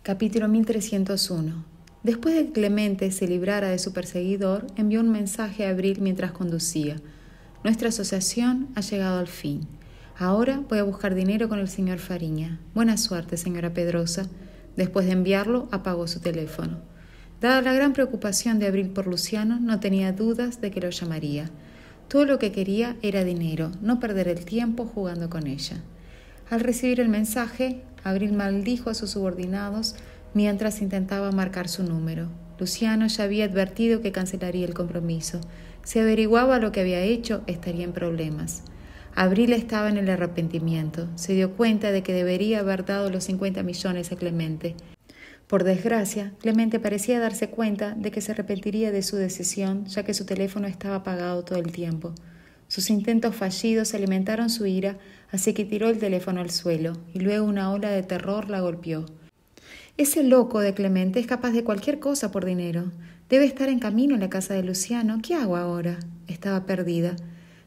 Capítulo 1301. Después de que Clemente se librara de su perseguidor, envió un mensaje a Abril mientras conducía. Nuestra asociación ha llegado al fin. Ahora voy a buscar dinero con el señor Fariña. Buena suerte, señora Pedrosa. Después de enviarlo, apagó su teléfono. Dada la gran preocupación de Abril por Luciano, no tenía dudas de que lo llamaría. Todo lo que quería era dinero, no perder el tiempo jugando con ella. Al recibir el mensaje, Abril maldijo a sus subordinados mientras intentaba marcar su número. Luciano ya había advertido que cancelaría el compromiso. Si averiguaba lo que había hecho, estaría en problemas. Abril estaba en el arrepentimiento. Se dio cuenta de que debería haber dado los 50 millones a Clemente. Por desgracia, Clemente parecía darse cuenta de que se arrepentiría de su decisión, ya que su teléfono estaba apagado todo el tiempo. Sus intentos fallidos alimentaron su ira, así que tiró el teléfono al suelo, y luego una ola de terror la golpeó. Ese loco de Clemente es capaz de cualquier cosa por dinero. Debe estar en camino a la casa de Luciano. ¿Qué hago ahora? Estaba perdida.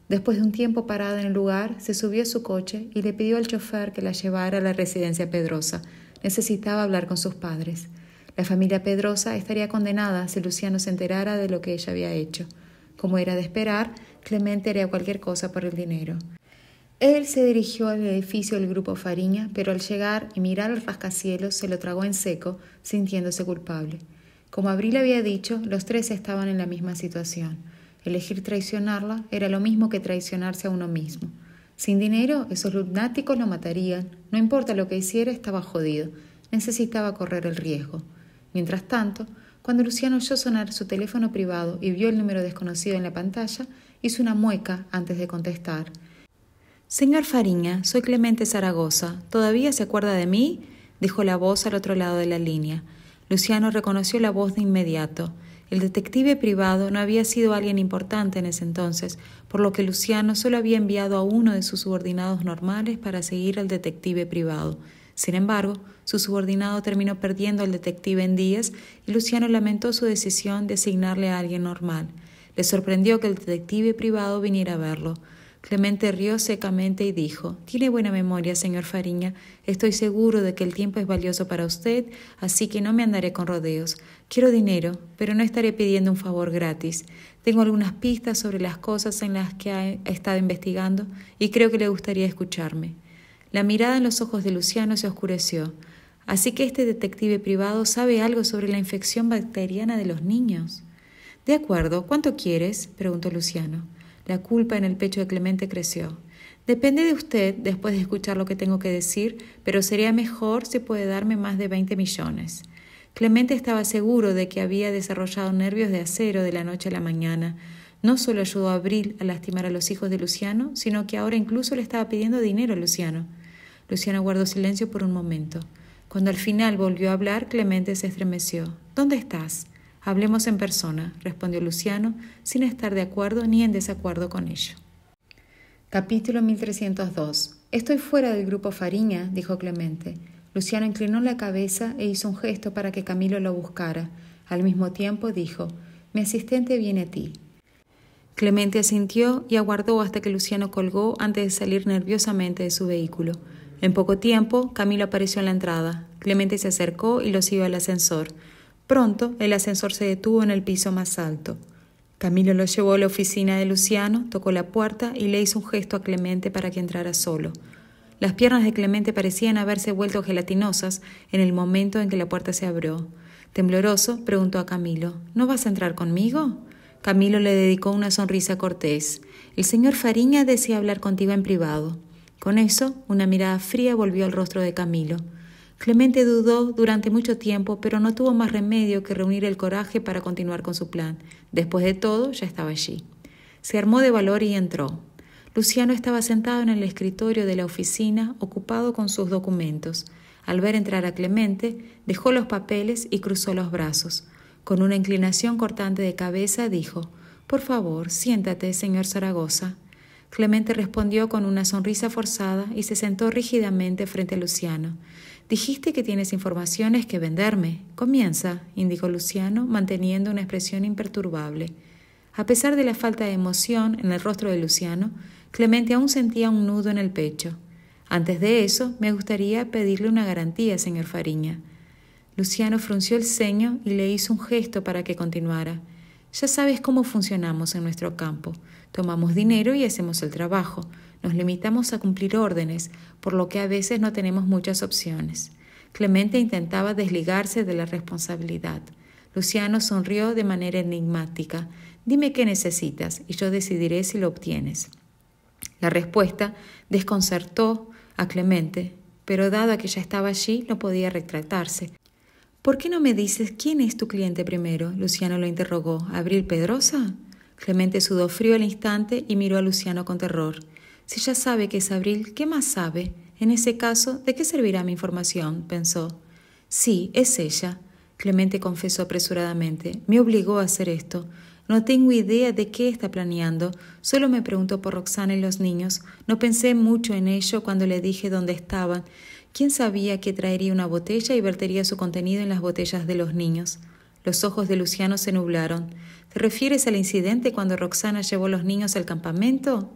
Después de un tiempo parada en el lugar, se subió a su coche y le pidió al chofer que la llevara a la residencia Pedrosa. Necesitaba hablar con sus padres. La familia Pedrosa estaría condenada si Luciano se enterara de lo que ella había hecho. Como era de esperar, Clemente haría cualquier cosa por el dinero. Él se dirigió al edificio del grupo Fariña, pero al llegar y mirar el rascacielos se lo tragó en seco, sintiéndose culpable. Como Abril había dicho, los tres estaban en la misma situación. Elegir traicionarla era lo mismo que traicionarse a uno mismo. Sin dinero, esos lunáticos lo matarían. No importa lo que hiciera, estaba jodido. Necesitaba correr el riesgo. Mientras tanto, cuando Luciano oyó sonar su teléfono privado y vio el número desconocido en la pantalla, hizo una mueca antes de contestar. «Señor Fariña, soy Clemente Zaragoza. ¿Todavía se acuerda de mí?», dijo la voz al otro lado de la línea. Luciano reconoció la voz de inmediato. El detective privado no había sido alguien importante en ese entonces, por lo que Luciano solo había enviado a uno de sus subordinados normales para seguir al detective privado. Sin embargo, su subordinado terminó perdiendo al detective en días y Luciano lamentó su decisión de asignarle a alguien normal. Le sorprendió que el detective privado viniera a verlo. Clemente rió secamente y dijo: «Tiene buena memoria, señor Fariña. Estoy seguro de que el tiempo es valioso para usted, así que no me andaré con rodeos. Quiero dinero, pero no estaré pidiendo un favor gratis. Tengo algunas pistas sobre las cosas en las que ha estado investigando y creo que le gustaría escucharme». La mirada en los ojos de Luciano se oscureció. «¿Así que este detective privado sabe algo sobre la infección bacteriana de los niños?» «De acuerdo. ¿Cuánto quieres?», preguntó Luciano. La culpa en el pecho de Clemente creció. «Depende de usted después de escuchar lo que tengo que decir, pero sería mejor si puede darme más de 20 millones». Clemente estaba seguro de que había desarrollado nervios de acero de la noche a la mañana. No solo ayudó a Abril a lastimar a los hijos de Luciano, sino que ahora incluso le estaba pidiendo dinero a Luciano. Luciano guardó silencio por un momento. Cuando al final volvió a hablar, Clemente se estremeció. «¿Dónde estás?» «Hablemos en persona», respondió Luciano, sin estar de acuerdo ni en desacuerdo con ello. Capítulo 1302. «Estoy fuera del grupo Fariña», dijo Clemente. Luciano inclinó la cabeza e hizo un gesto para que Camilo lo buscara. Al mismo tiempo dijo: «Mi asistente viene a ti». Clemente asintió y aguardó hasta que Luciano colgó antes de salir nerviosamente de su vehículo. En poco tiempo, Camilo apareció en la entrada. Clemente se acercó y lo siguió al ascensor. Pronto, el ascensor se detuvo en el piso más alto. Camilo lo llevó a la oficina de Luciano, tocó la puerta y le hizo un gesto a Clemente para que entrara solo. Las piernas de Clemente parecían haberse vuelto gelatinosas en el momento en que la puerta se abrió. Tembloroso, preguntó a Camilo: «¿No vas a entrar conmigo?». Camilo le dedicó una sonrisa cortés. «El señor Fariña desea hablar contigo en privado». Con eso, una mirada fría volvió al rostro de Camilo. Clemente dudó durante mucho tiempo, pero no tuvo más remedio que reunir el coraje para continuar con su plan. Después de todo, ya estaba allí. Se armó de valor y entró. Luciano estaba sentado en el escritorio de la oficina, ocupado con sus documentos. Al ver entrar a Clemente, dejó los papeles y cruzó los brazos. Con una inclinación cortante de cabeza, dijo: «Por favor, siéntate, señor Zaragoza». Clemente respondió con una sonrisa forzada y se sentó rígidamente frente a Luciano. «Dijiste que tienes informaciones que venderme. Comienza», indicó Luciano, manteniendo una expresión imperturbable. A pesar de la falta de emoción en el rostro de Luciano, Clemente aún sentía un nudo en el pecho. «Antes de eso, me gustaría pedirle una garantía, señor Fariña». Luciano frunció el ceño y le hizo un gesto para que continuara. Ya sabes cómo funcionamos en nuestro campo. Tomamos dinero y hacemos el trabajo. Nos limitamos a cumplir órdenes, por lo que a veces no tenemos muchas opciones. Clemente intentaba desligarse de la responsabilidad. Luciano sonrió de manera enigmática. Dime qué necesitas y yo decidiré si lo obtienes. La respuesta desconcertó a Clemente, pero dado que ya estaba allí, no podía retractarse. ¿Por qué no me dices quién es tu cliente primero? Luciano lo interrogó. ¿Abril Pedrosa? Clemente sudó frío al instante y miró a Luciano con terror. Si ya sabe que es Abril, ¿qué más sabe? En ese caso, ¿de qué servirá mi información?, pensó. Sí, es ella. Clemente confesó apresuradamente. Me obligó a hacer esto. No tengo idea de qué está planeando. Solo me preguntó por Roxana y los niños. No pensé mucho en ello cuando le dije dónde estaban. ¿Quién sabía que traería una botella y vertería su contenido en las botellas de los niños? Los ojos de Luciano se nublaron. ¿Te refieres al incidente cuando Roxana llevó a los niños al campamento?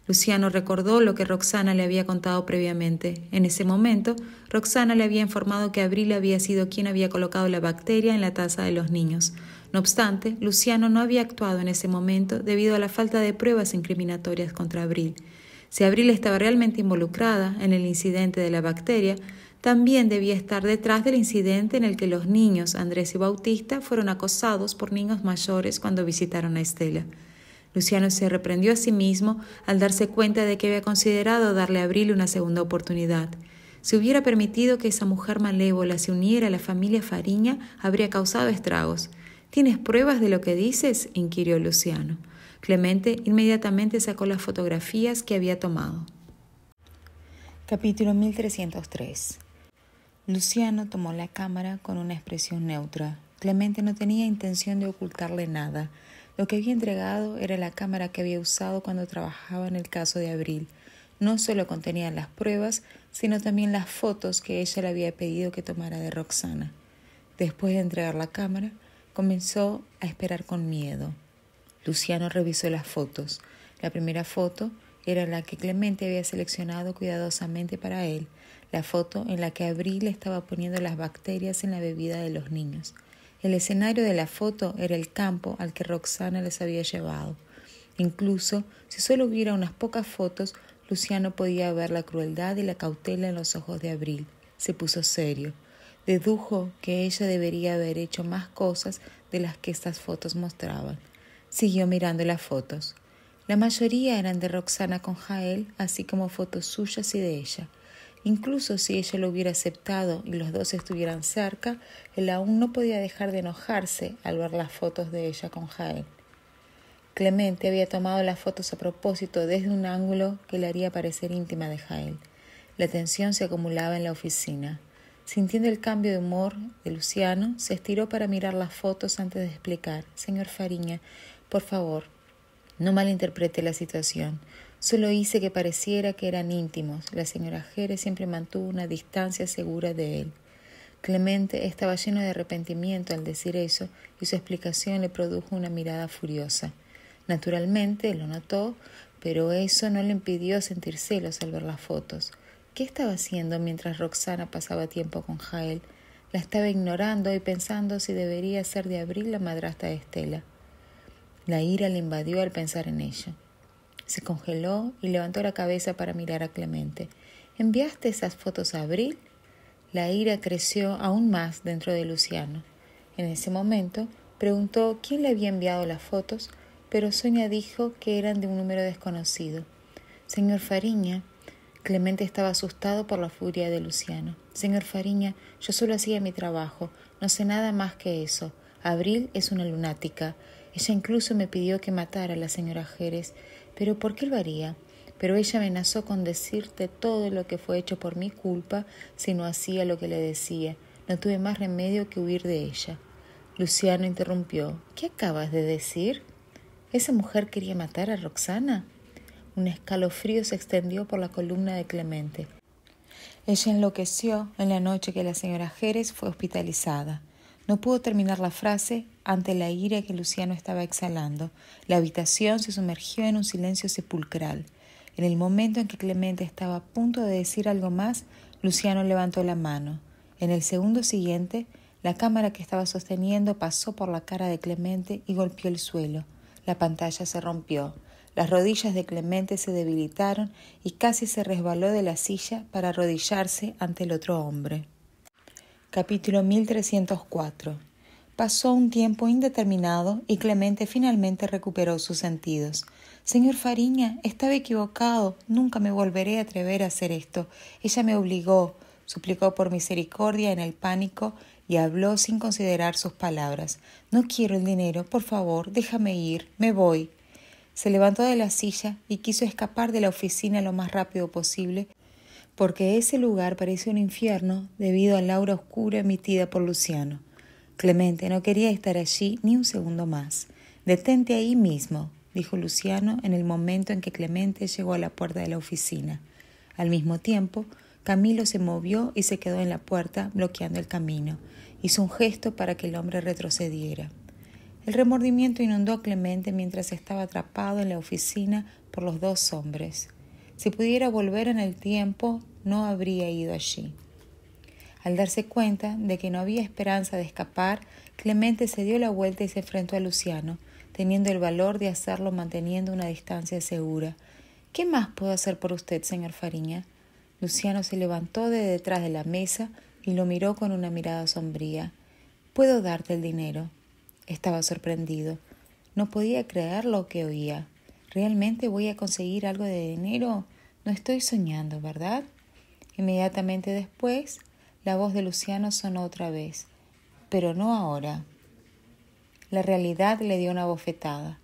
Luciano recordó lo que Roxana le había contado previamente. En ese momento, Roxana le había informado que Abril había sido quien había colocado la bacteria en la taza de los niños. No obstante, Luciano no había actuado en ese momento debido a la falta de pruebas incriminatorias contra Abril. Si Abril estaba realmente involucrada en el incidente de la bacteria, también debía estar detrás del incidente en el que los niños Andrés y Bautista fueron acosados por niños mayores cuando visitaron a Estela. Luciano se reprendió a sí mismo al darse cuenta de que había considerado darle a Abril una segunda oportunidad. Si hubiera permitido que esa mujer malévola se uniera a la familia Fariña, habría causado estragos. ¿Tienes pruebas de lo que dices?, inquirió Luciano. Clemente inmediatamente sacó las fotografías que había tomado. Capítulo 1303. Luciano tomó la cámara con una expresión neutra. Clemente no tenía intención de ocultarle nada. Lo que había entregado era la cámara que había usado cuando trabajaba en el caso de Abril. No solo contenía las pruebas, sino también las fotos que ella le había pedido que tomara de Roxana. Después de entregar la cámara, comenzó a esperar con miedo. Luciano revisó las fotos. La primera foto era la que Clemente había seleccionado cuidadosamente para él, la foto en la que Abril estaba poniendo las bacterias en la bebida de los niños. El escenario de la foto era el campo al que Roxana les había llevado. Incluso, si solo hubiera unas pocas fotos, Luciano podía ver la crueldad y la cautela en los ojos de Abril. Se puso serio. Dedujo que ella debería haber hecho más cosas de las que estas fotos mostraban. Siguió mirando las fotos. La mayoría eran de Roxana con Jael, así como fotos suyas y de ella. Incluso si ella lo hubiera aceptado y los dos estuvieran cerca, él aún no podía dejar de enojarse al ver las fotos de ella con Jael. Clemente había tomado las fotos a propósito desde un ángulo que le haría parecer íntima de Jael. La tensión se acumulaba en la oficina. Sintiendo el cambio de humor de Luciano, se estiró para mirar las fotos antes de explicar. Señor Fariña, por favor, no malinterprete la situación. Solo hice que pareciera que eran íntimos. La señora Jerez siempre mantuvo una distancia segura de él. Clemente estaba lleno de arrepentimiento al decir eso y su explicación le produjo una mirada furiosa. Naturalmente lo notó, pero eso no le impidió sentir celos al ver las fotos. ¿Qué estaba haciendo mientras Roxana pasaba tiempo con Jael? La estaba ignorando y pensando si debería ser de Abril la madrastra de Estela. La ira le invadió al pensar en ello. Se congeló y levantó la cabeza para mirar a Clemente. ¿Enviaste esas fotos a Abril? La ira creció aún más dentro de Luciano. En ese momento preguntó quién le había enviado las fotos, pero Sonia dijo que eran de un número desconocido. Señor Fariña. Clemente estaba asustado por la furia de Luciano. Señor Fariña, yo solo hacía mi trabajo. No sé nada más que eso. Abril es una lunática. Ella incluso me pidió que matara a la señora Jerez. ¿Pero por qué lo haría? Pero ella amenazó con decirte todo lo que fue hecho por mi culpa si no hacía lo que le decía. No tuve más remedio que huir de ella. Luciano interrumpió. ¿Qué acabas de decir? ¿Esa mujer quería matar a Roxana? Un escalofrío se extendió por la columna de Clemente. Ella enloqueció en la noche que la señora Jerez fue hospitalizada. No pudo terminar la frase ante la ira que Luciano estaba exhalando. La habitación se sumergió en un silencio sepulcral. En el momento en que Clemente estaba a punto de decir algo más, Luciano levantó la mano. En el segundo siguiente, la cámara que estaba sosteniendo pasó por la cara de Clemente y golpeó el suelo. La pantalla se rompió. Las rodillas de Clemente se debilitaron y casi se resbaló de la silla para arrodillarse ante el otro hombre. Capítulo 1304. Pasó un tiempo indeterminado y Clemente finalmente recuperó sus sentidos. Señor Fariña, estaba equivocado. Nunca me volveré a atrever a hacer esto. Ella me obligó, suplicó por misericordia en el pánico y habló sin considerar sus palabras. No quiero el dinero, por favor, déjame ir, me voy. Se levantó de la silla y quiso escapar de la oficina lo más rápido posible, porque ese lugar parecía un infierno debido al aura oscura emitida por Luciano. Clemente no quería estar allí ni un segundo más. «Detente ahí mismo», dijo Luciano en el momento en que Clemente llegó a la puerta de la oficina. Al mismo tiempo, Camilo se movió y se quedó en la puerta, bloqueando el camino. Hizo un gesto para que el hombre retrocediera. El remordimiento inundó a Clemente mientras estaba atrapado en la oficina por los dos hombres. Si pudiera volver en el tiempo, no habría ido allí. Al darse cuenta de que no había esperanza de escapar, Clemente se dio la vuelta y se enfrentó a Luciano, teniendo el valor de hacerlo manteniendo una distancia segura. «¿Qué más puedo hacer por usted, señor Fariña?» Luciano se levantó de detrás de la mesa y lo miró con una mirada sombría. «Puedo darte el dinero». Estaba sorprendido. No podía creer lo que oía. ¿Realmente voy a conseguir algo de dinero? No estoy soñando, ¿verdad? Inmediatamente después, la voz de Luciano sonó otra vez. Pero no ahora. La realidad le dio una bofetada.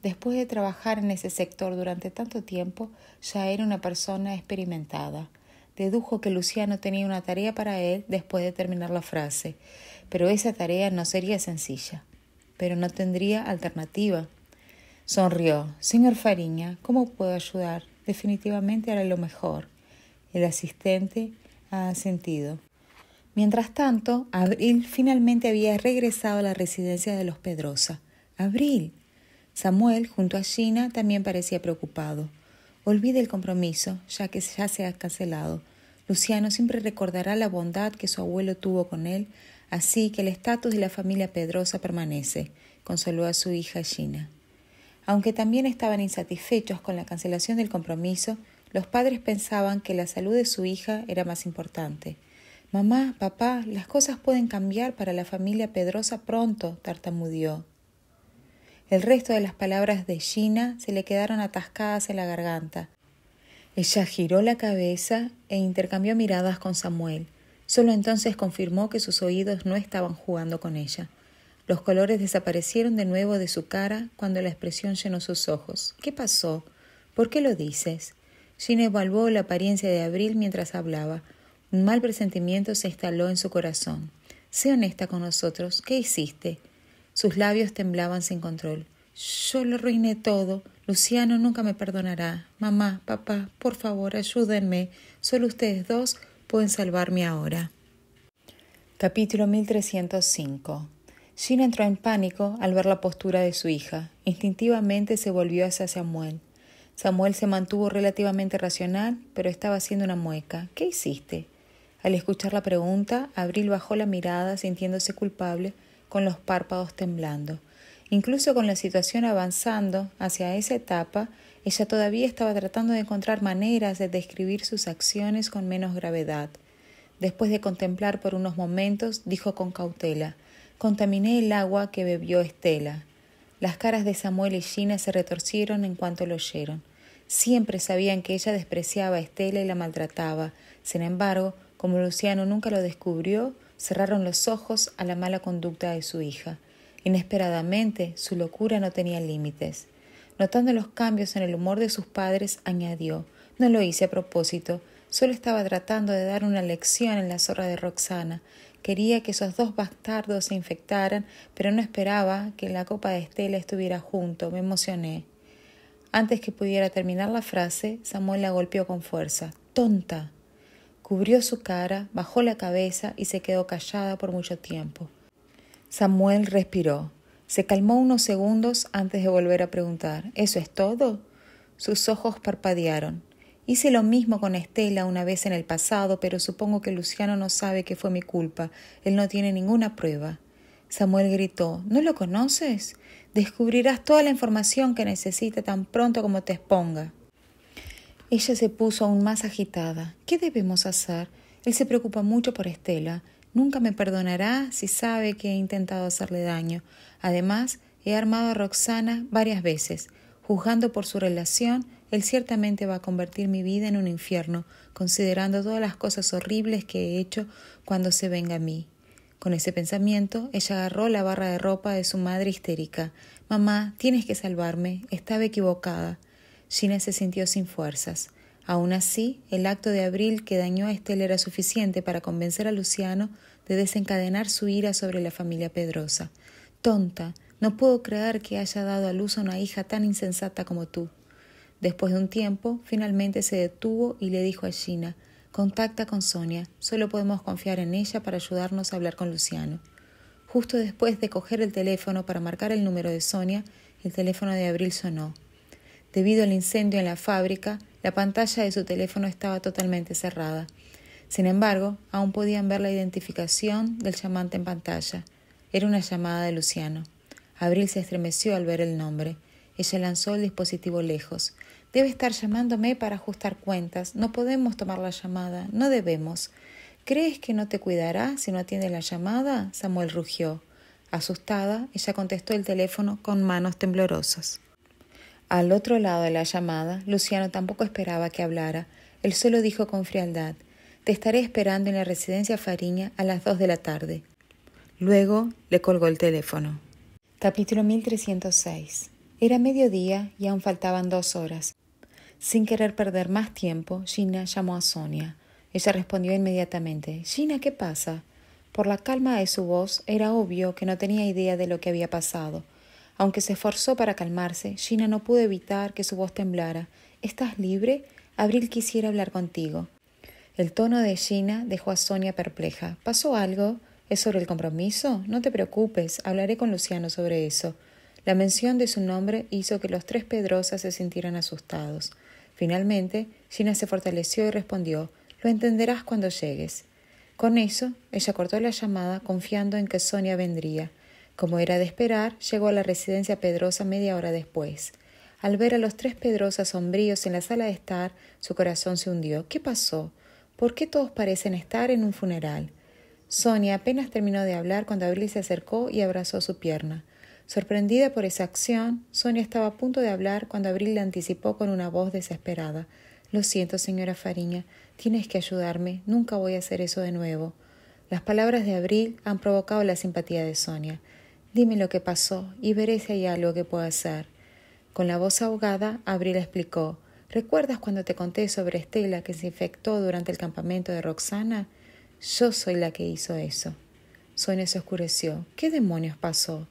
Después de trabajar en ese sector durante tanto tiempo, ya era una persona experimentada. Dedujo que Luciano tenía una tarea para él después de terminar la frase, pero esa tarea no sería sencilla. Pero no tendría alternativa. Sonrió. «Señor Fariña, ¿cómo puedo ayudar? Definitivamente haré lo mejor». El asistente ha asentido. Mientras tanto, Abril finalmente había regresado a la residencia de los Pedrosa. «Abril». Samuel, junto a Gina, también parecía preocupado. «Olvide el compromiso, ya que ya se ha cancelado. Luciano siempre recordará la bondad que su abuelo tuvo con él, así que el estatus de la familia Pedrosa permanece», consoló a su hija Gina. Aunque también estaban insatisfechos con la cancelación del compromiso, los padres pensaban que la salud de su hija era más importante. «Mamá, papá, las cosas pueden cambiar para la familia Pedrosa pronto», tartamudeó. El resto de las palabras de Gina se le quedaron atascadas en la garganta. Ella giró la cabeza e intercambió miradas con Samuel. Solo entonces confirmó que sus oídos no estaban jugando con ella. Los colores desaparecieron de nuevo de su cara cuando la expresión llenó sus ojos. «¿Qué pasó? ¿Por qué lo dices?» Gina evaluó la apariencia de Abril mientras hablaba. Un mal presentimiento se instaló en su corazón. «Sé honesta con nosotros. ¿Qué hiciste?» Sus labios temblaban sin control. «Yo lo arruiné todo. Luciano nunca me perdonará. Mamá, papá, por favor, ayúdenme. Solo ustedes dos pueden salvarme ahora». Capítulo 1305. Gina entró en pánico al ver la postura de su hija. Instintivamente se volvió hacia Samuel. Samuel se mantuvo relativamente racional, pero estaba haciendo una mueca. «¿Qué hiciste?» Al escuchar la pregunta, Abril bajó la mirada sintiéndose culpable, con los párpados temblando. Incluso con la situación avanzando hacia esa etapa, ella todavía estaba tratando de encontrar maneras de describir sus acciones con menos gravedad. Después de contemplar por unos momentos, dijo con cautela: «Contaminé el agua que bebió Estela». Las caras de Samuel y Gina se retorcieron en cuanto lo oyeron. Siempre sabían que ella despreciaba a Estela y la maltrataba. Sin embargo, como Luciano nunca lo descubrió, cerraron los ojos a la mala conducta de su hija. Inesperadamente, su locura no tenía límites. Notando los cambios en el humor de sus padres, añadió: «No lo hice a propósito. Solo estaba tratando de dar una lección en la zorra de Roxana. Quería que esos dos bastardos se infectaran, pero no esperaba que la copa de Estela estuviera junto. Me emocioné». Antes que pudiera terminar la frase, Samuel la golpeó con fuerza. «¡Tonta!». Cubrió su cara, bajó la cabeza y se quedó callada por mucho tiempo. Samuel respiró. Se calmó unos segundos antes de volver a preguntar: «¿Eso es todo?». Sus ojos parpadearon. Hice lo mismo con Estela una vez en el pasado, pero supongo que Luciano no sabe que fue mi culpa. Él no tiene ninguna prueba. Samuel gritó. ¿No lo conoces? Descubrirás toda la información que necesita tan pronto como te exponga. Ella se puso aún más agitada. ¿Qué debemos hacer? Él se preocupa mucho por Estela. Nunca me perdonará si sabe que he intentado hacerle daño. Además, he armado a Roxana varias veces. Juzgando por su relación, él ciertamente va a convertir mi vida en un infierno, considerando todas las cosas horribles que he hecho cuando se venga a mí. Con ese pensamiento, ella agarró la barra de ropa de su madre histérica. «Mamá, tienes que salvarme. Estaba equivocada». Gina se sintió sin fuerzas. Aún así, el acto de Abril que dañó a Estela era suficiente para convencer a Luciano de desencadenar su ira sobre la familia Pedrosa. «Tonta, no puedo creer que haya dado a luz a una hija tan insensata como tú». Después de un tiempo, finalmente se detuvo y le dijo a Gina: «Contacta con Sonia, solo podemos confiar en ella para ayudarnos a hablar con Luciano». Justo después de coger el teléfono para marcar el número de Sonia, el teléfono de Abril sonó. Debido al incendio en la fábrica, la pantalla de su teléfono estaba totalmente cerrada. Sin embargo, aún podían ver la identificación del llamante en pantalla. Era una llamada de Luciano. Abril se estremeció al ver el nombre. Ella lanzó el dispositivo lejos. «Debe estar llamándome para ajustar cuentas. No podemos tomar la llamada. No debemos». «¿Crees que no te cuidará si no atiende la llamada?», Samuel rugió. Asustada, ella contestó el teléfono con manos temblorosas. Al otro lado de la llamada, Luciano tampoco esperaba que hablara. Él solo dijo con frialdad: «Te estaré esperando en la residencia Fariña a las 2 de la tarde». Luego le colgó el teléfono. Capítulo 1306. Era mediodía y aún faltaban 2 horas. Sin querer perder más tiempo, Gina llamó a Sonia. Ella respondió inmediatamente. «Gina, ¿qué pasa?». Por la calma de su voz, era obvio que no tenía idea de lo que había pasado. Aunque se esforzó para calmarse, Gina no pudo evitar que su voz temblara. «¿Estás libre? Abril quisiera hablar contigo». El tono de Gina dejó a Sonia perpleja. «¿Pasó algo? ¿Es sobre el compromiso? No te preocupes, hablaré con Luciano sobre eso». La mención de su nombre hizo que los 3 Pedrosas se sintieran asustados. Finalmente, Gina se fortaleció y respondió: «Lo entenderás cuando llegues». Con eso, ella cortó la llamada confiando en que Sonia vendría. Como era de esperar, llegó a la residencia Pedrosa media hora después. Al ver a los 3 Pedrosas sombríos en la sala de estar, su corazón se hundió. ¿Qué pasó? ¿Por qué todos parecen estar en un funeral? Sonia apenas terminó de hablar cuando Abril se acercó y abrazó su pierna. Sorprendida por esa acción, Sonia estaba a punto de hablar cuando Abril le anticipó con una voz desesperada: «Lo siento, señora Fariña, tienes que ayudarme, nunca voy a hacer eso de nuevo». Las palabras de Abril han provocado la simpatía de Sonia. «Dime lo que pasó y veré si hay algo que pueda hacer». Con la voz ahogada, Abril explicó: «¿Recuerdas cuando te conté sobre Estela que se infectó durante el campamento de Roxana? Yo soy la que hizo eso». Sonia se oscureció. «¿Qué demonios pasó?».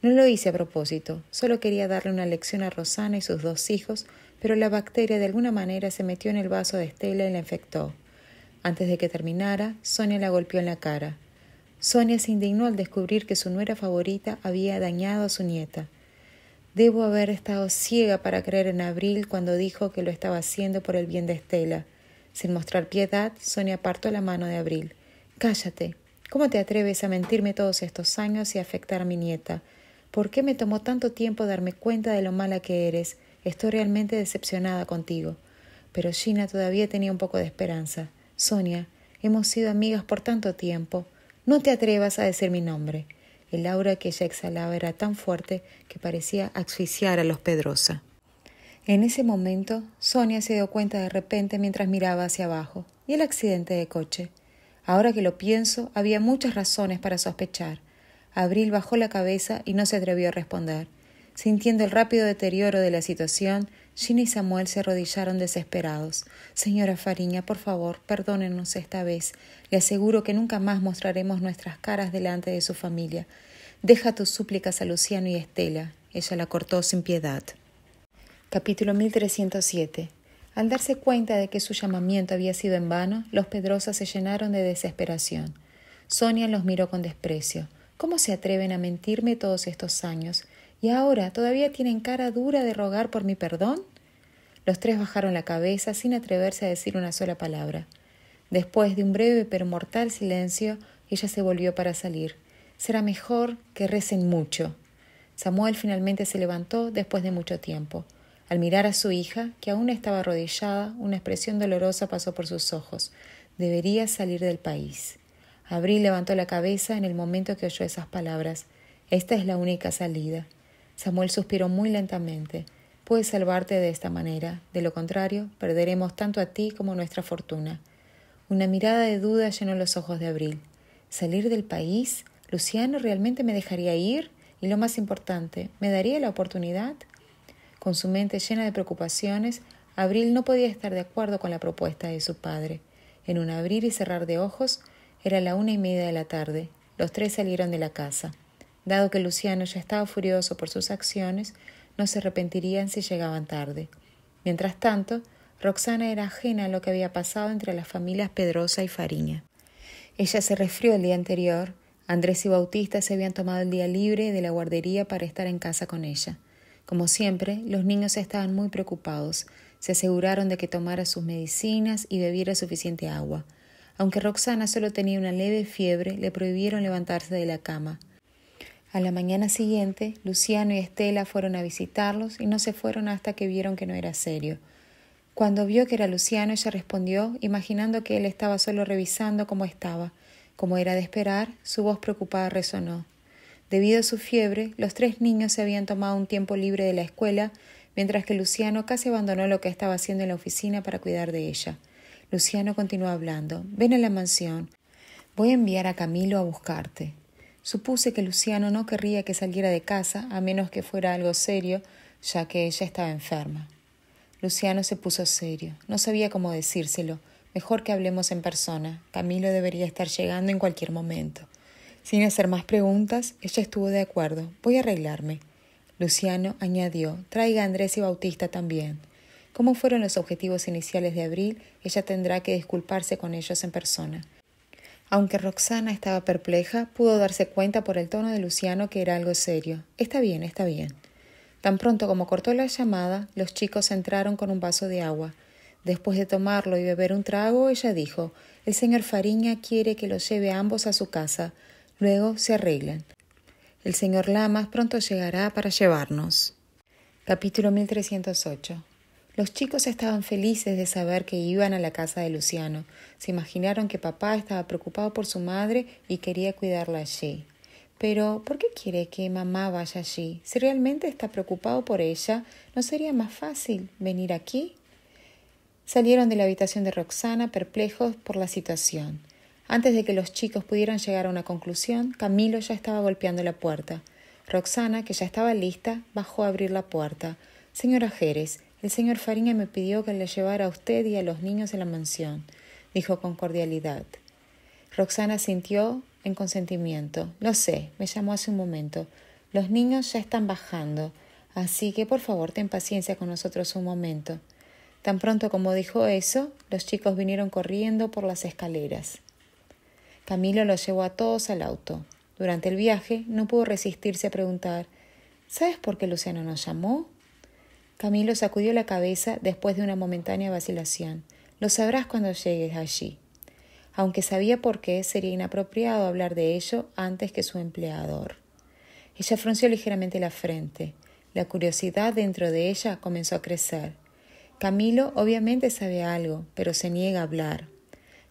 «No lo hice a propósito, solo quería darle una lección a Rosana y sus 2 hijos, pero la bacteria de alguna manera se metió en el vaso de Estela y la infectó». Antes de que terminara, Sonia la golpeó en la cara. Sonia se indignó al descubrir que su nuera favorita había dañado a su nieta. «Debo haber estado ciega para creer en Abril cuando dijo que lo estaba haciendo por el bien de Estela». Sin mostrar piedad, Sonia apartó la mano de Abril. «Cállate. ¿Cómo te atreves a mentirme todos estos años y afectar a mi nieta? ¿Por qué me tomó tanto tiempo darme cuenta de lo mala que eres? Estoy realmente decepcionada contigo». Pero Gina todavía tenía un poco de esperanza. «Sonia, hemos sido amigas por tanto tiempo. No te atrevas a decir mi nombre». El aura que ella exhalaba era tan fuerte que parecía asfixiar a los Pedrosa. En ese momento, Sonia se dio cuenta de repente mientras miraba hacia abajo. ¿Y el accidente de coche? Ahora que lo pienso, había muchas razones para sospechar. Abril bajó la cabeza y no se atrevió a responder. Sintiendo el rápido deterioro de la situación, Gina y Samuel se arrodillaron desesperados. «Señora Fariña, por favor, perdónenos esta vez. Le aseguro que nunca más mostraremos nuestras caras delante de su familia. Deja tus súplicas a Luciano y Estela». Ella la cortó sin piedad. Capítulo 1307. Al darse cuenta de que su llamamiento había sido en vano, los Pedrosa se llenaron de desesperación. Sonia los miró con desprecio. «¿Cómo se atreven a mentirme todos estos años? ¿Y ahora todavía tienen cara dura de rogar por mi perdón?». Los tres bajaron la cabeza sin atreverse a decir una sola palabra. Después de un breve pero mortal silencio, ella se volvió para salir. Será mejor que recen mucho. Samuel finalmente se levantó después de mucho tiempo. Al mirar a su hija, que aún estaba arrodillada, una expresión dolorosa pasó por sus ojos. Debería salir del país. Abril levantó la cabeza en el momento que oyó esas palabras. Esta es la única salida. Samuel suspiró muy lentamente. Puedes salvarte de esta manera. De lo contrario, perderemos tanto a ti como nuestra fortuna. Una mirada de duda llenó los ojos de Abril. ¿Salir del país? ¿Luciano realmente me dejaría ir? Y lo más importante, ¿me daría la oportunidad? Con su mente llena de preocupaciones, Abril no podía estar de acuerdo con la propuesta de su padre. En un abrir y cerrar de ojos, era la 1:30 de la tarde. Los tres salieron de la casa. Dado que Luciano ya estaba furioso por sus acciones, no se arrepentirían si llegaban tarde. Mientras tanto, Roxana era ajena a lo que había pasado entre las familias Pedrosa y Fariña. Ella se resfrió el día anterior. Andrés y Bautista se habían tomado el día libre de la guardería para estar en casa con ella. Como siempre, los niños estaban muy preocupados. Se aseguraron de que tomara sus medicinas y bebiera suficiente agua. Aunque Roxana solo tenía una leve fiebre, le prohibieron levantarse de la cama. A la mañana siguiente, Luciano y Estela fueron a visitarlos y no se fueron hasta que vieron que no era serio. Cuando vio que era Luciano, ella respondió, imaginando que él estaba solo revisando cómo estaba. Como era de esperar, su voz preocupada resonó. Debido a su fiebre, los tres niños se habían tomado un tiempo libre de la escuela, mientras que Luciano casi abandonó lo que estaba haciendo en la oficina para cuidar de ella. Luciano continuó hablando. Ven a la mansión. Voy a enviar a Camilo a buscarte. Supuse que Luciano no querría que saliera de casa, a menos que fuera algo serio, ya que ella estaba enferma. Luciano se puso serio. No sabía cómo decírselo. Mejor que hablemos en persona. Camilo debería estar llegando en cualquier momento. Sin hacer más preguntas, ella estuvo de acuerdo. Voy a arreglarme. Luciano añadió, traiga a Andrés y Bautista también. Como fueron los objetivos iniciales de Abril, ella tendrá que disculparse con ellos en persona. Aunque Roxana estaba perpleja, pudo darse cuenta por el tono de Luciano que era algo serio. Está bien, está bien. Tan pronto como cortó la llamada, los chicos entraron con un vaso de agua. Después de tomarlo y beber un trago, ella dijo, el señor Fariña quiere que los lleve a ambos a su casa. Luego se arreglan. El señor Lamas pronto llegará para llevarnos. Capítulo 1308. Los chicos estaban felices de saber que iban a la casa de Luciano. Se imaginaron que papá estaba preocupado por su madre y quería cuidarla allí. Pero, ¿por qué quiere que mamá vaya allí? Si realmente está preocupado por ella, ¿no sería más fácil venir aquí? Salieron de la habitación de Roxana perplejos por la situación. Antes de que los chicos pudieran llegar a una conclusión, Camilo ya estaba golpeando la puerta. Roxana, que ya estaba lista, bajó a abrir la puerta. Señora Jerez, el señor Fariña me pidió que le llevara a usted y a los niños a la mansión, dijo con cordialidad. Roxana sintió en consentimiento. Lo sé, me llamó hace un momento. Los niños ya están bajando, así que por favor ten paciencia con nosotros un momento. Tan pronto como dijo eso, los chicos vinieron corriendo por las escaleras. Camilo los llevó a todos al auto. Durante el viaje no pudo resistirse a preguntar, ¿sabes por qué Luciano nos llamó? Camilo sacudió la cabeza después de una momentánea vacilación. Lo sabrás cuando llegues allí. Aunque sabía por qué, sería inapropiado hablar de ello antes que su empleador. Ella frunció ligeramente la frente. La curiosidad dentro de ella comenzó a crecer. Camilo obviamente sabe algo, pero se niega a hablar.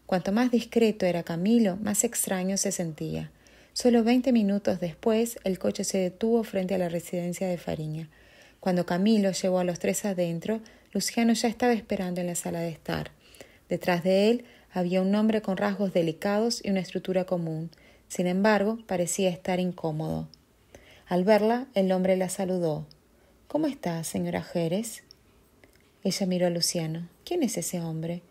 Cuanto más discreto era Camilo, más extraño se sentía. Solo 20 minutos después, el coche se detuvo frente a la residencia de Fariña. Cuando Camilo llevó a los tres adentro, Luciano ya estaba esperando en la sala de estar. Detrás de él había un hombre con rasgos delicados y una estructura común. Sin embargo, parecía estar incómodo. Al verla, el hombre la saludó. ¿Cómo está, señora Jerez? Ella miró a Luciano. ¿Quién es ese hombre?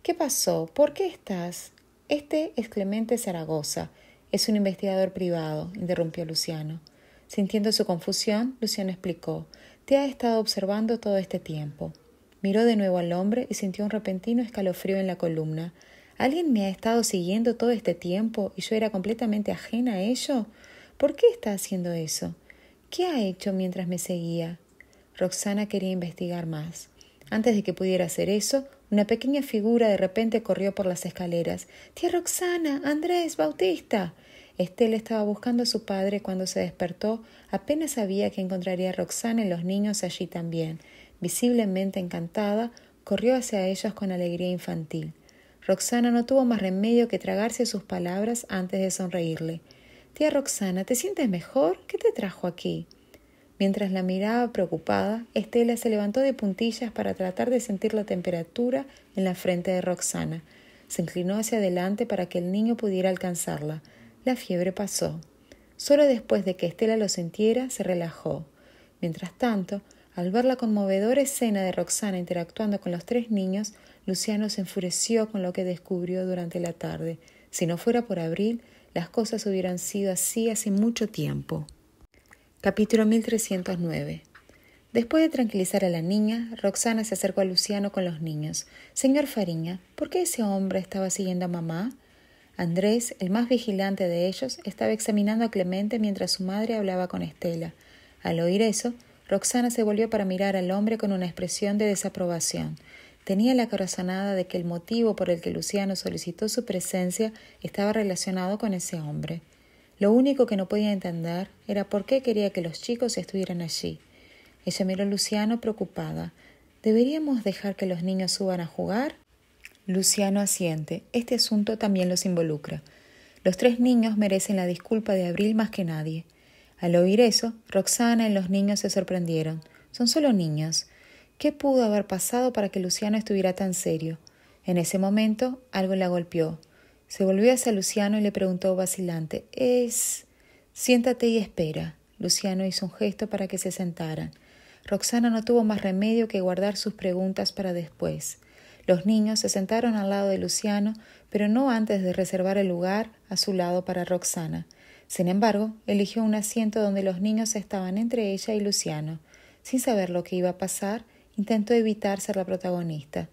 ¿Qué pasó? ¿Por qué estás? Este es Clemente Zaragoza. Es un investigador privado, interrumpió Luciano. Sintiendo su confusión, Luciano explicó. Te ha estado observando todo este tiempo. Miró de nuevo al hombre y sintió un repentino escalofrío en la columna. ¿Alguien me ha estado siguiendo todo este tiempo y yo era completamente ajena a ello? ¿Por qué está haciendo eso? ¿Qué ha hecho mientras me seguía? Roxana quería investigar más. Antes de que pudiera hacer eso, una pequeña figura de repente corrió por las escaleras. «¡Tía Roxana! ¡Andrés! ¡Bautista!». Estela estaba buscando a su padre cuando se despertó. Apenas sabía que encontraría a Roxana y los niños allí también. Visiblemente encantada, corrió hacia ellos con alegría infantil. Roxana no tuvo más remedio que tragarse sus palabras antes de sonreírle. «Tía Roxana, ¿te sientes mejor? ¿Qué te trajo aquí?». Mientras la miraba preocupada, Estela se levantó de puntillas para tratar de sentir la temperatura en la frente de Roxana. Se inclinó hacia adelante para que el niño pudiera alcanzarla. La fiebre pasó. Solo después de que Estela lo sintiera, se relajó. Mientras tanto, al ver la conmovedora escena de Roxana interactuando con los 3 niños, Luciano se enfureció con lo que descubrió durante la tarde. Si no fuera por Abril, las cosas hubieran sido así hace mucho tiempo. Capítulo 1309. Después de tranquilizar a la niña, Roxana se acercó a Luciano con los niños. «Señor Fariña, ¿por qué ese hombre estaba siguiendo a mamá?». Andrés, el más vigilante de ellos, estaba examinando a Clemente mientras su madre hablaba con Estela. Al oír eso, Roxana se volvió para mirar al hombre con una expresión de desaprobación. Tenía la corazonada de que el motivo por el que Luciano solicitó su presencia estaba relacionado con ese hombre. Lo único que no podía entender era por qué quería que los chicos estuvieran allí. Ella miró a Luciano preocupada. ¿Deberíamos dejar que los niños suban a jugar? Luciano asiente. Este asunto también los involucra. Los 3 niños merecen la disculpa de Abril más que nadie. Al oír eso, Roxana y los niños se sorprendieron. Son solo niños. ¿Qué pudo haber pasado para que Luciano estuviera tan serio? En ese momento, algo la golpeó. Se volvió hacia Luciano y le preguntó vacilante. «Siéntate y espera». Luciano hizo un gesto para que se sentaran. Roxana no tuvo más remedio que guardar sus preguntas para después. Los niños se sentaron al lado de Luciano, pero no antes de reservar el lugar a su lado para Roxana. Sin embargo, eligió un asiento donde los niños estaban entre ella y Luciano. Sin saber lo que iba a pasar, intentó evitar ser la protagonista.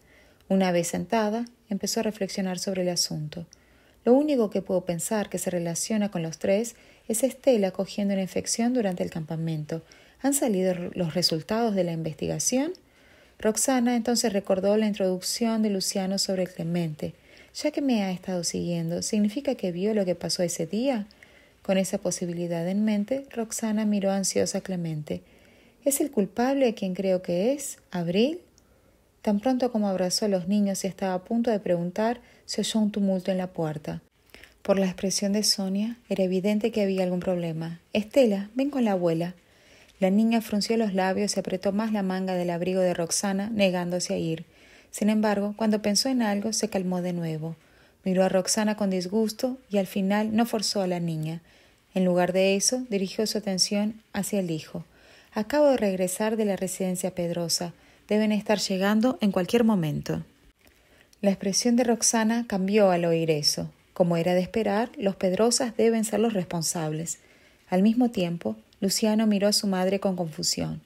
Una vez sentada, empezó a reflexionar sobre el asunto. Lo único que puedo pensar que se relaciona con los 3 es Estela cogiendo una infección durante el campamento. ¿Han salido los resultados de la investigación? Roxana entonces recordó la introducción de Luciano sobre Clemente. Ya que me ha estado siguiendo, ¿significa que vio lo que pasó ese día? Con esa posibilidad en mente, Roxana miró ansiosa a Clemente. ¿Es el culpable quien creo que es? ¿Abril? Tan pronto como abrazó a los niños y estaba a punto de preguntar, se oyó un tumulto en la puerta. Por la expresión de Sonia, era evidente que había algún problema. «Estela, ven con la abuela». La niña frunció los labios y apretó más la manga del abrigo de Roxana, negándose a ir. Sin embargo, cuando pensó en algo, se calmó de nuevo. Miró a Roxana con disgusto y al final no forzó a la niña. En lugar de eso, dirigió su atención hacia el hijo. «Acabo de regresar de la residencia Pedrosa. Deben estar llegando en cualquier momento». La expresión de Roxana cambió al oír eso. Como era de esperar, los Pedrosas deben ser los responsables. Al mismo tiempo, Luciano miró a su madre con confusión.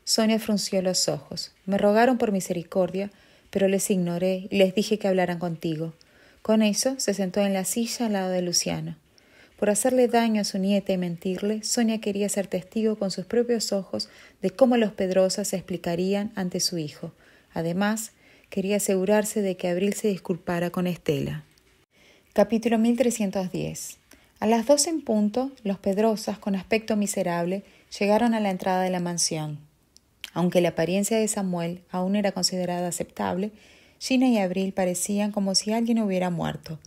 Sonia frunció los ojos. «Me rogaron por misericordia, pero les ignoré y les dije que hablaran contigo». Con eso, se sentó en la silla al lado de Luciano. Por hacerle daño a su nieta y mentirle, Sonia quería ser testigo con sus propios ojos de cómo los Pedrosas se explicarían ante su hijo. Además, quería asegurarse de que Abril se disculpara con Estela. Capítulo 1310. A las 12 en punto, los Pedrosas, con aspecto miserable, llegaron a la entrada de la mansión. Aunque la apariencia de Samuel aún era considerada aceptable, Gina y Abril parecían como si alguien hubiera muerto.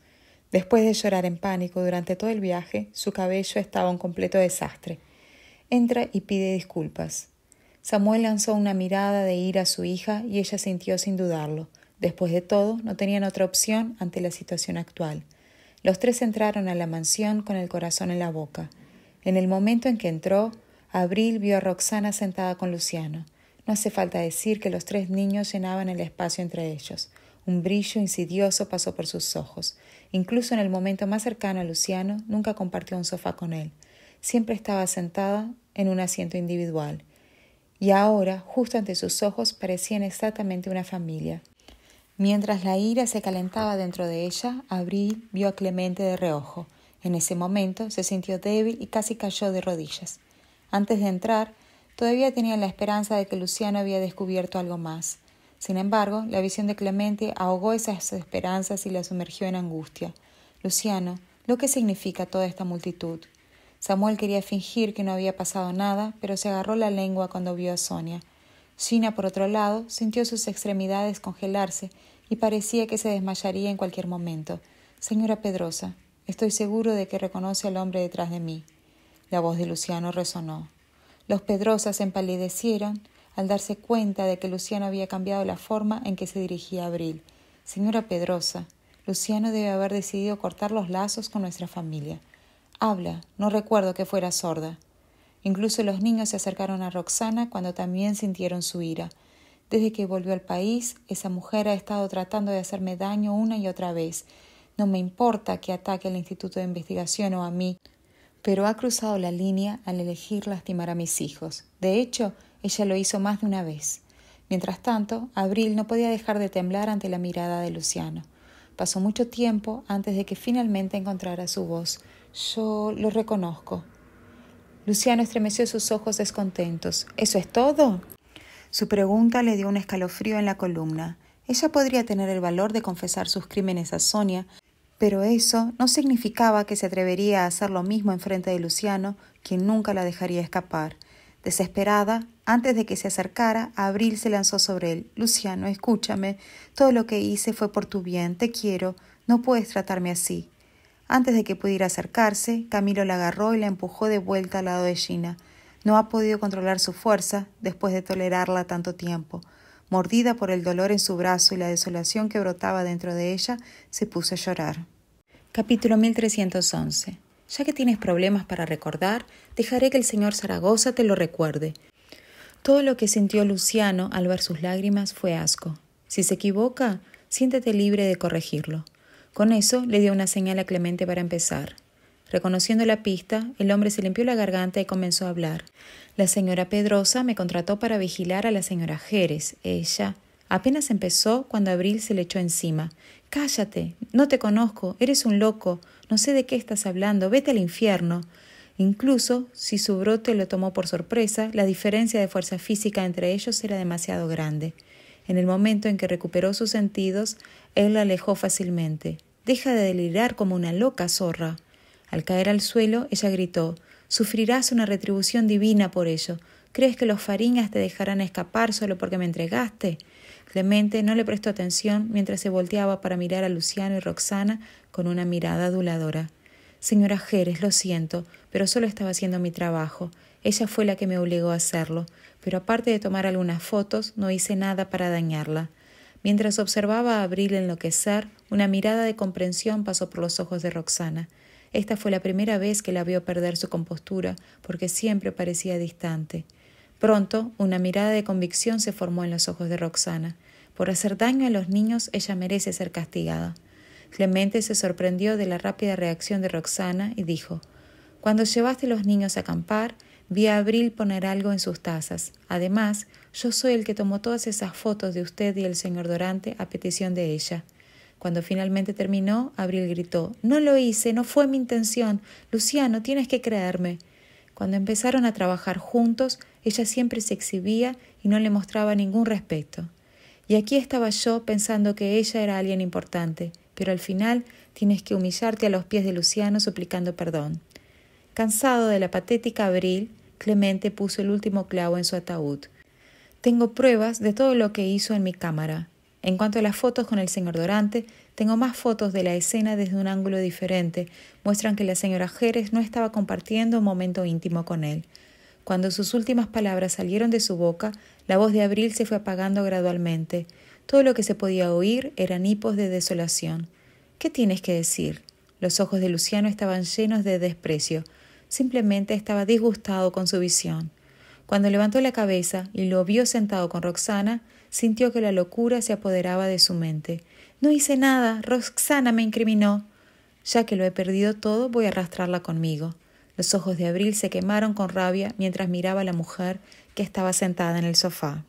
Después de llorar en pánico durante todo el viaje, su cabello estaba un completo desastre. Entra y pide disculpas. Samuel lanzó una mirada de ira a su hija y ella sintió sin dudarlo. Después de todo, no tenían otra opción ante la situación actual. Los 3 entraron a la mansión con el corazón en la boca. En el momento en que entró, Abril vio a Roxana sentada con Luciano. No hace falta decir que los 3 niños llenaban el espacio entre ellos. Un brillo insidioso pasó por sus ojos. Incluso en el momento más cercano a Luciano, nunca compartió un sofá con él. Siempre estaba sentada en un asiento individual. Y ahora, justo ante sus ojos, parecían exactamente una familia. Mientras la ira se calentaba dentro de ella, Abril vio a Clemente de reojo. En ese momento se sintió débil y casi cayó de rodillas. Antes de entrar, todavía tenía la esperanza de que Luciano había descubierto algo más. Sin embargo, la visión de Clemente ahogó esas esperanzas y la sumergió en angustia. Luciano, ¿lo que significa toda esta multitud? Samuel quería fingir que no había pasado nada, pero se agarró la lengua cuando vio a Sonia. Gina, por otro lado, sintió sus extremidades congelarse y parecía que se desmayaría en cualquier momento. Señora Pedrosa, estoy seguro de que reconoce al hombre detrás de mí. La voz de Luciano resonó. Los Pedrosas empalidecieron al darse cuenta de que Luciano había cambiado la forma en que se dirigía a Abril. Señora Pedrosa, Luciano debe haber decidido cortar los lazos con nuestra familia. Habla, no recuerdo que fuera sorda. Incluso los niños se acercaron a Roxana cuando también sintieron su ira. Desde que volvió al país, esa mujer ha estado tratando de hacerme daño una y otra vez. No me importa que ataque al Instituto de Investigación o a mí, pero ha cruzado la línea al elegir lastimar a mis hijos. De hecho, ella lo hizo más de una vez. Mientras tanto, Abril no podía dejar de temblar ante la mirada de Luciano. Pasó mucho tiempo antes de que finalmente encontrara su voz. Yo lo reconozco. Luciano estremeció sus ojos descontentos. ¿Eso es todo? Su pregunta le dio un escalofrío en la columna. Ella podría tener el valor de confesar sus crímenes a Sonia, pero eso no significaba que se atrevería a hacer lo mismo en frente de Luciano, quien nunca la dejaría escapar. Desesperada, antes de que se acercara, Abril se lanzó sobre él. Luciano, escúchame. Todo lo que hice fue por tu bien. Te quiero. No puedes tratarme así. Antes de que pudiera acercarse, Camilo la agarró y la empujó de vuelta al lado de Gina. No ha podido controlar su fuerza después de tolerarla tanto tiempo. Mordida por el dolor en su brazo y la desolación que brotaba dentro de ella, se puso a llorar. Capítulo 1311. Ya que tienes problemas para recordar, dejaré que el señor Zaragoza te lo recuerde. Todo lo que sintió Luciano al ver sus lágrimas fue asco. Si se equivoca, siéntete libre de corregirlo. Con eso le dio una señal a Clemente para empezar. Reconociendo la pista, el hombre se limpió la garganta y comenzó a hablar. La señora Pedrosa me contrató para vigilar a la señora Jerez. Ella apenas empezó cuando Abril se le echó encima. «Cállate, no te conozco, eres un loco, no sé de qué estás hablando, vete al infierno». Incluso si su brote lo tomó por sorpresa, la diferencia de fuerza física entre ellos era demasiado grande. En el momento en que recuperó sus sentidos, él la alejó fácilmente. «Deja de delirar como una loca, zorra». Al caer al suelo, ella gritó: «Sufrirás una retribución divina por ello. ¿Crees que los Fariñas te dejarán escapar solo porque me entregaste?» Clemente no le prestó atención mientras se volteaba para mirar a Luciano y Roxana con una mirada aduladora. «Señora Jerez, lo siento, pero solo estaba haciendo mi trabajo. Ella fue la que me obligó a hacerlo, pero aparte de tomar algunas fotos, no hice nada para dañarla». Mientras observaba a Abril enloquecer, una mirada de comprensión pasó por los ojos de Roxana. Esta fue la primera vez que la vio perder su compostura, porque siempre parecía distante. Pronto, una mirada de convicción se formó en los ojos de Roxana. Por hacer daño a los niños, ella merece ser castigada. Clemente se sorprendió de la rápida reacción de Roxana y dijo: «Cuando llevaste los niños a acampar, vi a Abril poner algo en sus tazas. Además, yo soy el que tomó todas esas fotos de usted y el señor Dorante a petición de ella». Cuando finalmente terminó, Abril gritó: «No lo hice, no fue mi intención. Luciano, tienes que creerme». Cuando empezaron a trabajar juntos, ella siempre se exhibía y no le mostraba ningún respeto. Y aquí estaba yo pensando que ella era alguien importante, pero al final tienes que humillarte a los pies de Luciano suplicando perdón. Cansado de la patética Abril, Clemente puso el último clavo en su ataúd. «Tengo pruebas de todo lo que hizo en mi cámara. En cuanto a las fotos con el señor Dorante, tengo más fotos de la escena desde un ángulo diferente. Muestran que la señora Jerez no estaba compartiendo un momento íntimo con él». Cuando sus últimas palabras salieron de su boca, la voz de Abril se fue apagando gradualmente. Todo lo que se podía oír eran hipos de desolación. «¿Qué tienes que decir?» Los ojos de Luciano estaban llenos de desprecio. Simplemente estaba disgustado con su visión. Cuando levantó la cabeza y lo vio sentado con Roxana, sintió que la locura se apoderaba de su mente. «No hice nada, Roxana me incriminó». «Ya que lo he perdido todo, voy a arrastrarla conmigo». Los ojos de Abril se quemaron con rabia mientras miraba a la mujer que estaba sentada en el sofá.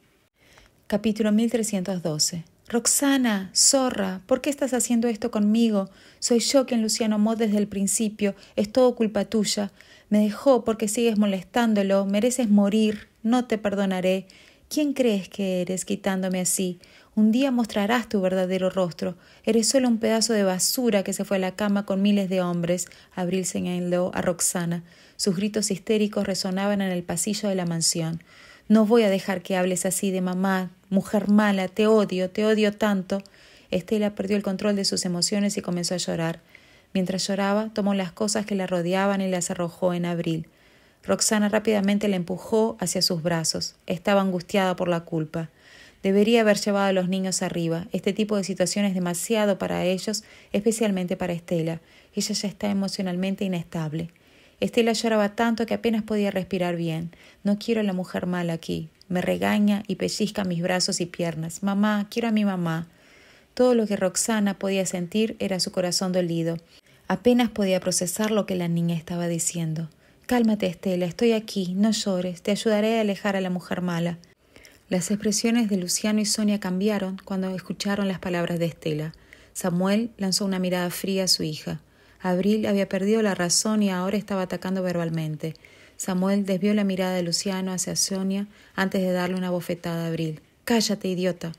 Capítulo 1312. «Roxana, zorra, ¿por qué estás haciendo esto conmigo? Soy yo quien Luciano amó desde el principio, es todo culpa tuya. Me dejó porque sigues molestándolo, mereces morir, no te perdonaré. ¿Quién crees que eres quitándome así? Un día mostrarás tu verdadero rostro. Eres solo un pedazo de basura que se fue a la cama con miles de hombres. Abril señaló a Roxana. Sus gritos histéricos resonaban en el pasillo de la mansión. No voy a dejar que hables así de mamá, mujer mala, te odio tanto. Estela perdió el control de sus emociones y comenzó a llorar. Mientras lloraba, tomó las cosas que la rodeaban y las arrojó en Abril. Roxana rápidamente la empujó hacia sus brazos. Estaba angustiada por la culpa. Debería haber llevado a los niños arriba. Este tipo de situación es demasiado para ellos, especialmente para Estela. Ella ya está emocionalmente inestable. Estela lloraba tanto que apenas podía respirar bien. No quiero a la mujer mala aquí. Me regaña y pellizca mis brazos y piernas. Mamá, quiero a mi mamá. Todo lo que Roxana podía sentir era su corazón dolido. Apenas podía procesar lo que la niña estaba diciendo. Cálmate, Estela, estoy aquí, no llores, te ayudaré a alejar a la mujer mala. Las expresiones de Luciano y Sonia cambiaron cuando escucharon las palabras de Estela. Samuel lanzó una mirada fría a su hija. Abril había perdido la razón y ahora estaba atacando verbalmente. Samuel desvió la mirada de Luciano hacia Sonia antes de darle una bofetada a Abril. «Cállate, idiota».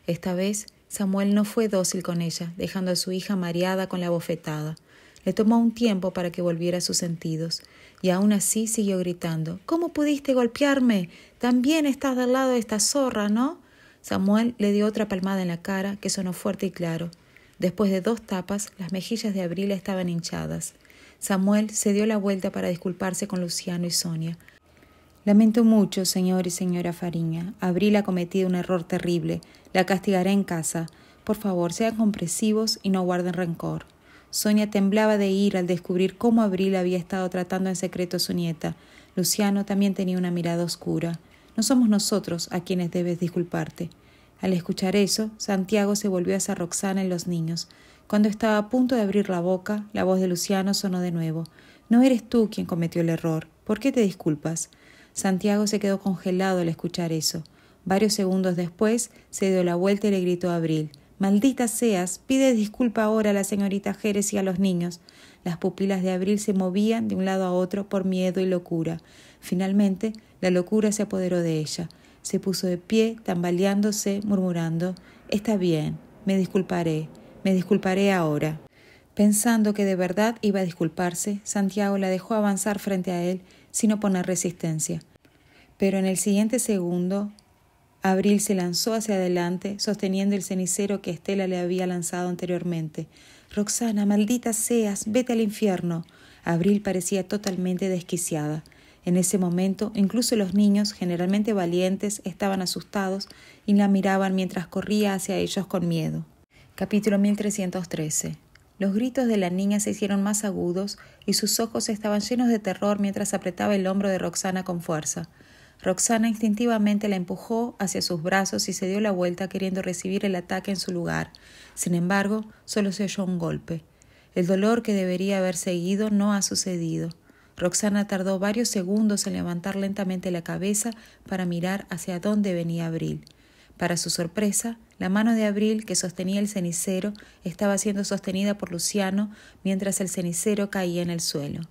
Esta vez Samuel no fue dócil con ella, dejando a su hija mareada con la bofetada. Le tomó un tiempo para que volviera a sus sentidos, y aún así siguió gritando. «¿Cómo pudiste golpearme? También estás del lado de esta zorra, ¿no?» Samuel le dio otra palmada en la cara que sonó fuerte y claro. Después de 2 tapas, las mejillas de Abril estaban hinchadas. Samuel se dio la vuelta para disculparse con Luciano y Sonia. «Lamento mucho, señor y señora Fariña. Abril ha cometido un error terrible. La castigaré en casa. Por favor, sean comprensivos y no guarden rencor». Sonia temblaba de ira al descubrir cómo Abril había estado tratando en secreto a su nieta. Luciano también tenía una mirada oscura. «No somos nosotros a quienes debes disculparte». Al escuchar eso, Santiago se volvió hacia Roxana y los niños. Cuando estaba a punto de abrir la boca, la voz de Luciano sonó de nuevo. «No eres tú quien cometió el error. ¿Por qué te disculpas?» Santiago se quedó congelado al escuchar eso. Varios segundos después, se dio la vuelta y le gritó a Abril. «Maldita seas, pide disculpa ahora a la señorita Jerez y a los niños». Las pupilas de Abril se movían de un lado a otro por miedo y locura. Finalmente, la locura se apoderó de ella. Se puso de pie, tambaleándose, murmurando. «Está bien, me disculparé ahora». Pensando que de verdad iba a disculparse, Santiago la dejó avanzar frente a él sin oponer resistencia. Pero en el siguiente segundo, Abril se lanzó hacia adelante, sosteniendo el cenicero que Estela le había lanzado anteriormente. «Roxana, maldita seas, vete al infierno». Abril parecía totalmente desquiciada. En ese momento, incluso los niños, generalmente valientes, estaban asustados y la miraban mientras corría hacia ellos con miedo. Capítulo 1313. Los gritos de la niña se hicieron más agudos y sus ojos estaban llenos de terror mientras apretaba el hombro de Roxana con fuerza. Roxana instintivamente la empujó hacia sus brazos y se dio la vuelta queriendo recibir el ataque en su lugar. Sin embargo, solo se oyó un golpe. El dolor que debería haber seguido no ha sucedido. Roxana tardó varios segundos en levantar lentamente la cabeza para mirar hacia dónde venía Abril. Para su sorpresa, la mano de Abril, que sostenía el cenicero, estaba siendo sostenida por Luciano mientras el cenicero caía en el suelo.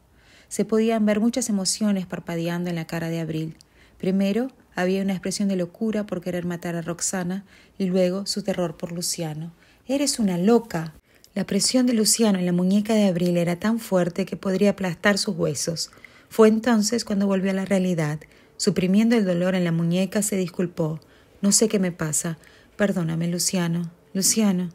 Se podían ver muchas emociones parpadeando en la cara de Abril. Primero, había una expresión de locura por querer matar a Roxana y luego su terror por Luciano. «¡Eres una loca!». La presión de Luciano en la muñeca de Abril era tan fuerte que podría aplastar sus huesos. Fue entonces cuando volvió a la realidad. Suprimiendo el dolor en la muñeca, se disculpó. «No sé qué me pasa. Perdóname, Luciano. Luciano».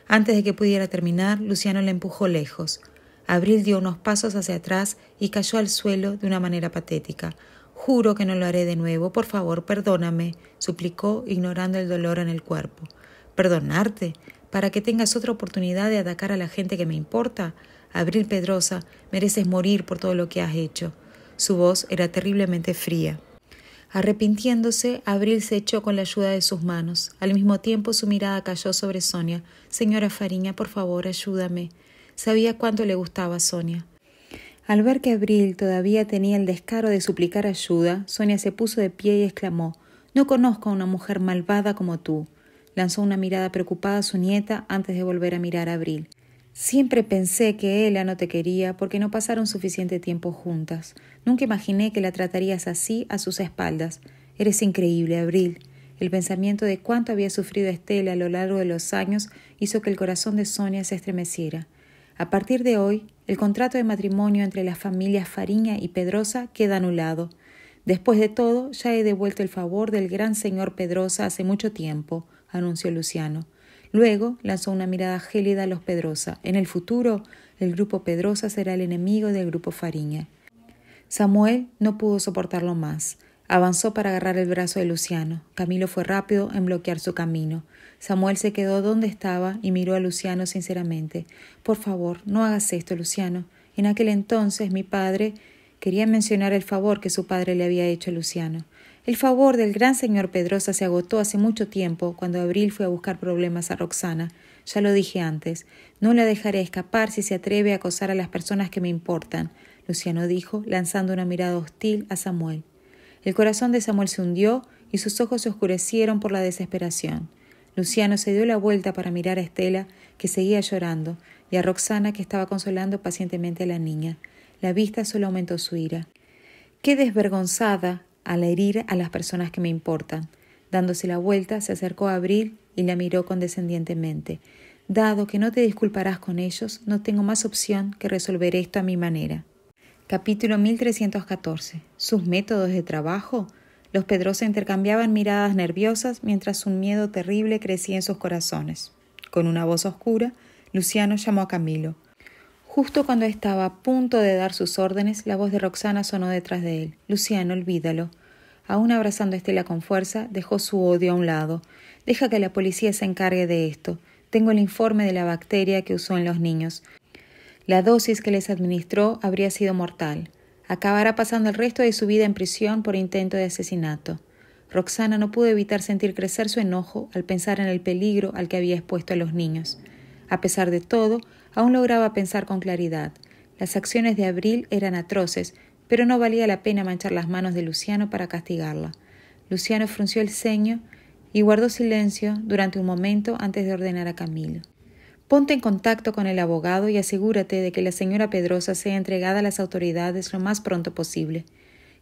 Antes de que pudiera terminar, Luciano la empujó lejos. Abril dio unos pasos hacia atrás y cayó al suelo de una manera patética. «Juro que no lo haré de nuevo. Por favor, perdóname», suplicó, ignorando el dolor en el cuerpo. «¿Perdonarte? ¿Para que tengas otra oportunidad de atacar a la gente que me importa? Abril Pedrosa, mereces morir por todo lo que has hecho». Su voz era terriblemente fría. Arrepintiéndose, Abril se echó con la ayuda de sus manos. Al mismo tiempo su mirada cayó sobre Sonia. «Señora Fariña, por favor, ayúdame». Sabía cuánto le gustaba a Sonia. Al ver que Abril todavía tenía el descaro de suplicar ayuda, Sonia se puso de pie y exclamó: «No conozco a una mujer malvada como tú». Lanzó una mirada preocupada a su nieta antes de volver a mirar a Abril. «Siempre pensé que Ella no te quería porque no pasaron suficiente tiempo juntas. Nunca imaginé que la tratarías así a sus espaldas. Eres increíble, Abril. El pensamiento de cuánto había sufrido Estela a lo largo de los años hizo que el corazón de Sonia se estremeciera. A partir de hoy, el contrato de matrimonio entre las familias Fariña y Pedrosa queda anulado. Después de todo, ya he devuelto el favor del gran señor Pedrosa hace mucho tiempo, anunció Luciano. Luego lanzó una mirada gélida a los Pedrosa. En el futuro, el grupo Pedrosa será el enemigo del grupo Fariña. Samuel no pudo soportarlo más. Avanzó para agarrar el brazo de Luciano. Camilo fue rápido en bloquear su camino. Samuel se quedó donde estaba y miró a Luciano sinceramente. Por favor, no hagas esto, Luciano. En aquel entonces mi padre quería mencionar el favor que su padre le había hecho a Luciano. El favor del gran señor Pedrosa se agotó hace mucho tiempo cuando Abril fue a buscar problemas a Roxana. Ya lo dije antes. No la dejaré escapar si se atreve a acosar a las personas que me importan, Luciano dijo, lanzando una mirada hostil a Samuel. El corazón de Samuel se hundió y sus ojos se oscurecieron por la desesperación. Luciano se dio la vuelta para mirar a Estela, que seguía llorando, y a Roxana, que estaba consolando pacientemente a la niña. La vista solo aumentó su ira. ¡Qué desvergonzada al herir a las personas que me importan! Dándose la vuelta, se acercó a Abril y la miró condescendientemente. Dado que no te disculparás con ellos, no tengo más opción que resolver esto a mi manera. Capítulo 1314. ¿Sus métodos de trabajo? Los Pedrosa intercambiaban miradas nerviosas mientras un miedo terrible crecía en sus corazones. Con una voz oscura, Luciano llamó a Camilo. Justo cuando estaba a punto de dar sus órdenes, la voz de Roxana sonó detrás de él. Luciano, olvídalo. Aún abrazando a Estela con fuerza, dejó su odio a un lado. Deja que la policía se encargue de esto. Tengo el informe de la bacteria que usó en los niños. La dosis que les administró habría sido mortal. Acabará pasando el resto de su vida en prisión por intento de asesinato. Roxana no pudo evitar sentir crecer su enojo al pensar en el peligro al que había expuesto a los niños. A pesar de todo, aún lograba pensar con claridad. Las acciones de Abril eran atroces, pero no valía la pena manchar las manos de Luciano para castigarla. Luciano frunció el ceño y guardó silencio durante un momento antes de ordenar a Camilo. Ponte en contacto con el abogado y asegúrate de que la señora Pedrosa sea entregada a las autoridades lo más pronto posible.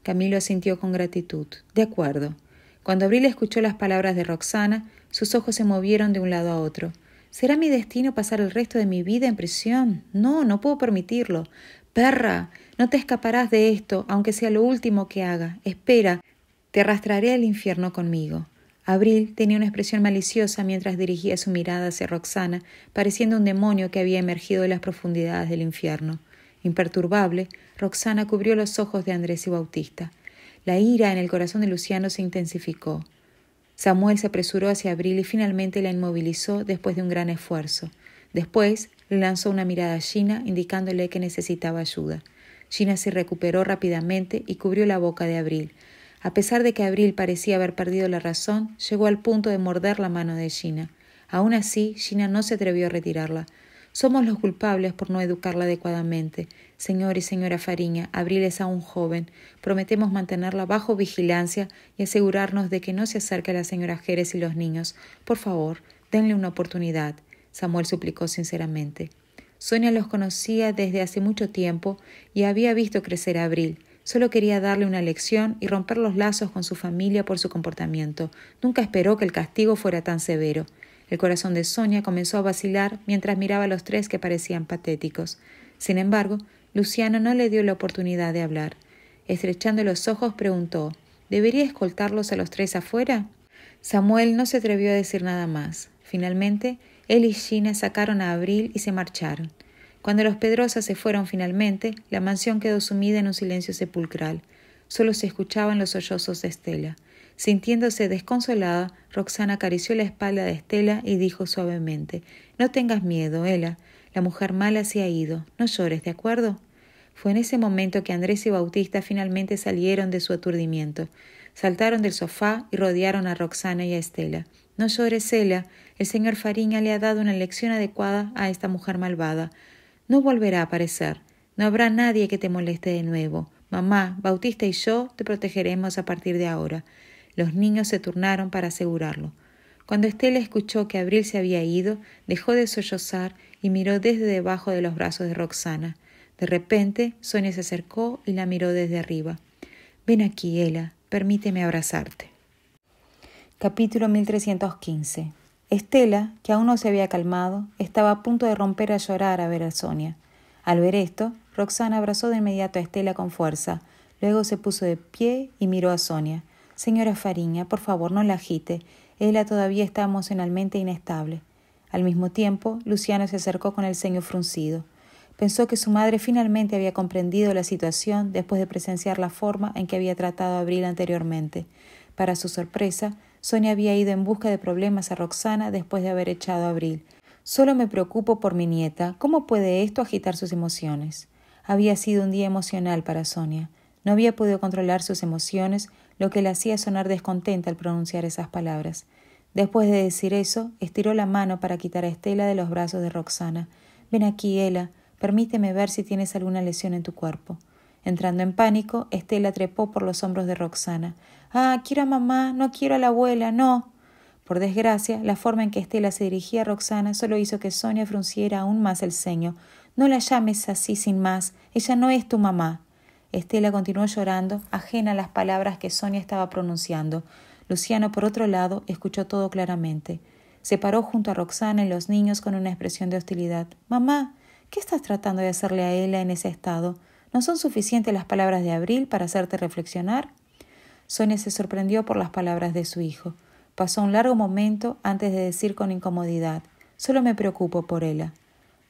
Camilo asintió con gratitud. De acuerdo. Cuando Abril escuchó las palabras de Roxana, sus ojos se movieron de un lado a otro. ¿Será mi destino pasar el resto de mi vida en prisión? No, no puedo permitirlo. Perra, no te escaparás de esto, aunque sea lo último que haga. Espera, te arrastraré al infierno conmigo. Abril tenía una expresión maliciosa mientras dirigía su mirada hacia Roxana, pareciendo un demonio que había emergido de las profundidades del infierno. Imperturbable, Roxana cubrió los ojos de Andrés y Bautista. La ira en el corazón de Luciano se intensificó. Samuel se apresuró hacia Abril y finalmente la inmovilizó después de un gran esfuerzo. Después le lanzó una mirada a Gina, indicándole que necesitaba ayuda. Gina se recuperó rápidamente y cubrió la boca de Abril. A pesar de que Abril parecía haber perdido la razón, llegó al punto de morder la mano de Gina. Aún así, Gina no se atrevió a retirarla. Somos los culpables por no educarla adecuadamente. Señor y señora Fariña, Abril es aún joven. Prometemos mantenerla bajo vigilancia y asegurarnos de que no se acerque a la señora Jerez y los niños. Por favor, denle una oportunidad, Samuel suplicó sinceramente. Sonia los conocía desde hace mucho tiempo y había visto crecer a Abril. Solo quería darle una lección y romper los lazos con su familia por su comportamiento. Nunca esperó que el castigo fuera tan severo. El corazón de Sonia comenzó a vacilar mientras miraba a los tres que parecían patéticos. Sin embargo, Luciano no le dio la oportunidad de hablar. Estrechando los ojos, preguntó, ¿debería escoltarlos a los tres afuera? Samuel no se atrevió a decir nada más. Finalmente, él y Gina sacaron a Abril y se marcharon. Cuando los Pedrosa se fueron finalmente, la mansión quedó sumida en un silencio sepulcral. Solo se escuchaban los sollozos de Estela. Sintiéndose desconsolada, Roxana acarició la espalda de Estela y dijo suavemente, «No tengas miedo, Ela. La mujer mala se ha ido. No llores, ¿de acuerdo?» Fue en ese momento que Andrés y Bautista finalmente salieron de su aturdimiento. Saltaron del sofá y rodearon a Roxana y a Estela. «No llores, Ela. El señor Fariña le ha dado una lección adecuada a esta mujer malvada. No volverá a aparecer. No habrá nadie que te moleste de nuevo. Mamá, Bautista y yo te protegeremos a partir de ahora». Los niños se turnaron para asegurarlo. Cuando Estela escuchó que Abril se había ido, dejó de sollozar y miró desde debajo de los brazos de Roxana. De repente, Sonia se acercó y la miró desde arriba. «Ven aquí, Ela. Permíteme abrazarte». Capítulo 1315. Estela, que aún no se había calmado, estaba a punto de romper a llorar a ver a Sonia. Al ver esto, Roxana abrazó de inmediato a Estela con fuerza. Luego se puso de pie y miró a Sonia. «Señora Fariña, por favor, no la agite. Ella todavía está emocionalmente inestable». Al mismo tiempo, Luciano se acercó con el ceño fruncido. Pensó que su madre finalmente había comprendido la situación después de presenciar la forma en que había tratado a Abril anteriormente. Para su sorpresa, Sonia había ido en busca de problemas a Roxana después de haber echado a Abril. «Solo me preocupo por mi nieta. ¿Cómo puede esto agitar sus emociones?» Había sido un día emocional para Sonia. No había podido controlar sus emociones, lo que la hacía sonar descontenta al pronunciar esas palabras. Después de decir eso, estiró la mano para quitar a Estela de los brazos de Roxana. «Ven aquí, Ela. Permíteme ver si tienes alguna lesión en tu cuerpo». Entrando en pánico, Estela trepó por los hombros de Roxana. «Ah, quiero a mamá, no quiero a la abuela, no». Por desgracia, la forma en que Estela se dirigía a Roxana solo hizo que Sonia frunciera aún más el ceño. «No la llames así sin más. Ella no es tu mamá». Estela continuó llorando, ajena a las palabras que Sonia estaba pronunciando. Luciano, por otro lado, escuchó todo claramente. Se paró junto a Roxana y los niños con una expresión de hostilidad. «Mamá, ¿qué estás tratando de hacerle a Ela en ese estado? ¿No son suficientes las palabras de Abril para hacerte reflexionar?» Sonia se sorprendió por las palabras de su hijo. Pasó un largo momento antes de decir con incomodidad: «Solo me preocupo por Ela».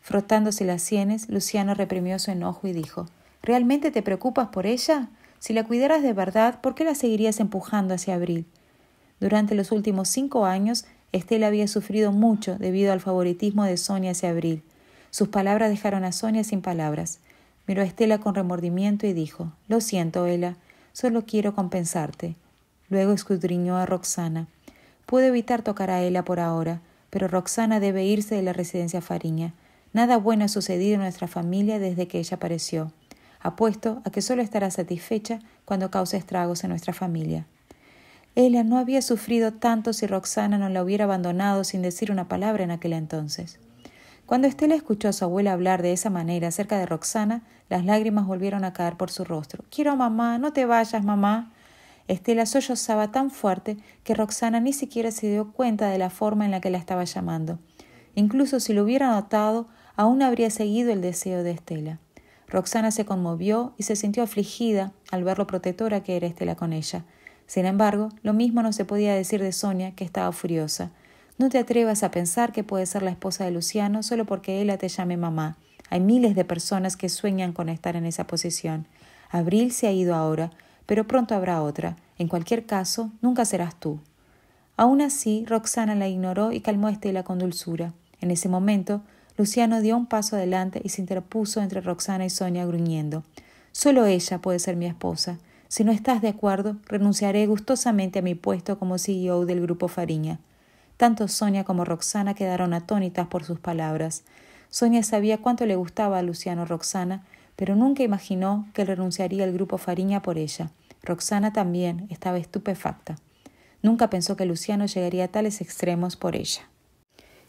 Frotándose las sienes, Luciano reprimió su enojo y dijo: «¿Realmente te preocupas por ella? Si la cuidaras de verdad, ¿por qué la seguirías empujando hacia Abril?» Durante los últimos 5 años, Estela había sufrido mucho debido al favoritismo de Sonia hacia Abril. Sus palabras dejaron a Sonia sin palabras. Miró a Estela con remordimiento y dijo: «Lo siento, Ela, solo quiero compensarte». Luego escudriñó a Roxana. «Puedo evitar tocar a Ela por ahora, pero Roxana debe irse de la residencia Fariña. Nada bueno ha sucedido en nuestra familia desde que ella apareció. Apuesto a que solo estará satisfecha cuando cause estragos en nuestra familia». Ela no había sufrido tanto si Roxana no la hubiera abandonado sin decir una palabra en aquel entonces. Cuando Estela escuchó a su abuela hablar de esa manera acerca de Roxana, las lágrimas volvieron a caer por su rostro. «Quiero a mamá, no te vayas, mamá». Estela sollozaba tan fuerte que Roxana ni siquiera se dio cuenta de la forma en la que la estaba llamando. Incluso si lo hubiera notado, aún habría seguido el deseo de Estela. Roxana se conmovió y se sintió afligida al ver lo protectora que era Estela con ella. Sin embargo, lo mismo no se podía decir de Sonia, que estaba furiosa. «No te atrevas a pensar que puedes ser la esposa de Luciano solo porque Ela te llame mamá. Hay miles de personas que sueñan con estar en esa posición. Abril se ha ido ahora, pero pronto habrá otra. En cualquier caso, nunca serás tú». Aún así, Roxana la ignoró y calmó a Estela con dulzura. En ese momento, Luciano dio un paso adelante y se interpuso entre Roxana y Sonia gruñendo: «Solo ella puede ser mi esposa. Si no estás de acuerdo, renunciaré gustosamente a mi puesto como CEO del Grupo Fariña». Tanto Sonia como Roxana quedaron atónitas por sus palabras. Sonia sabía cuánto le gustaba a Luciano Roxana, pero nunca imaginó que él renunciaría al Grupo Fariña por ella. Roxana también estaba estupefacta. Nunca pensó que Luciano llegaría a tales extremos por ella.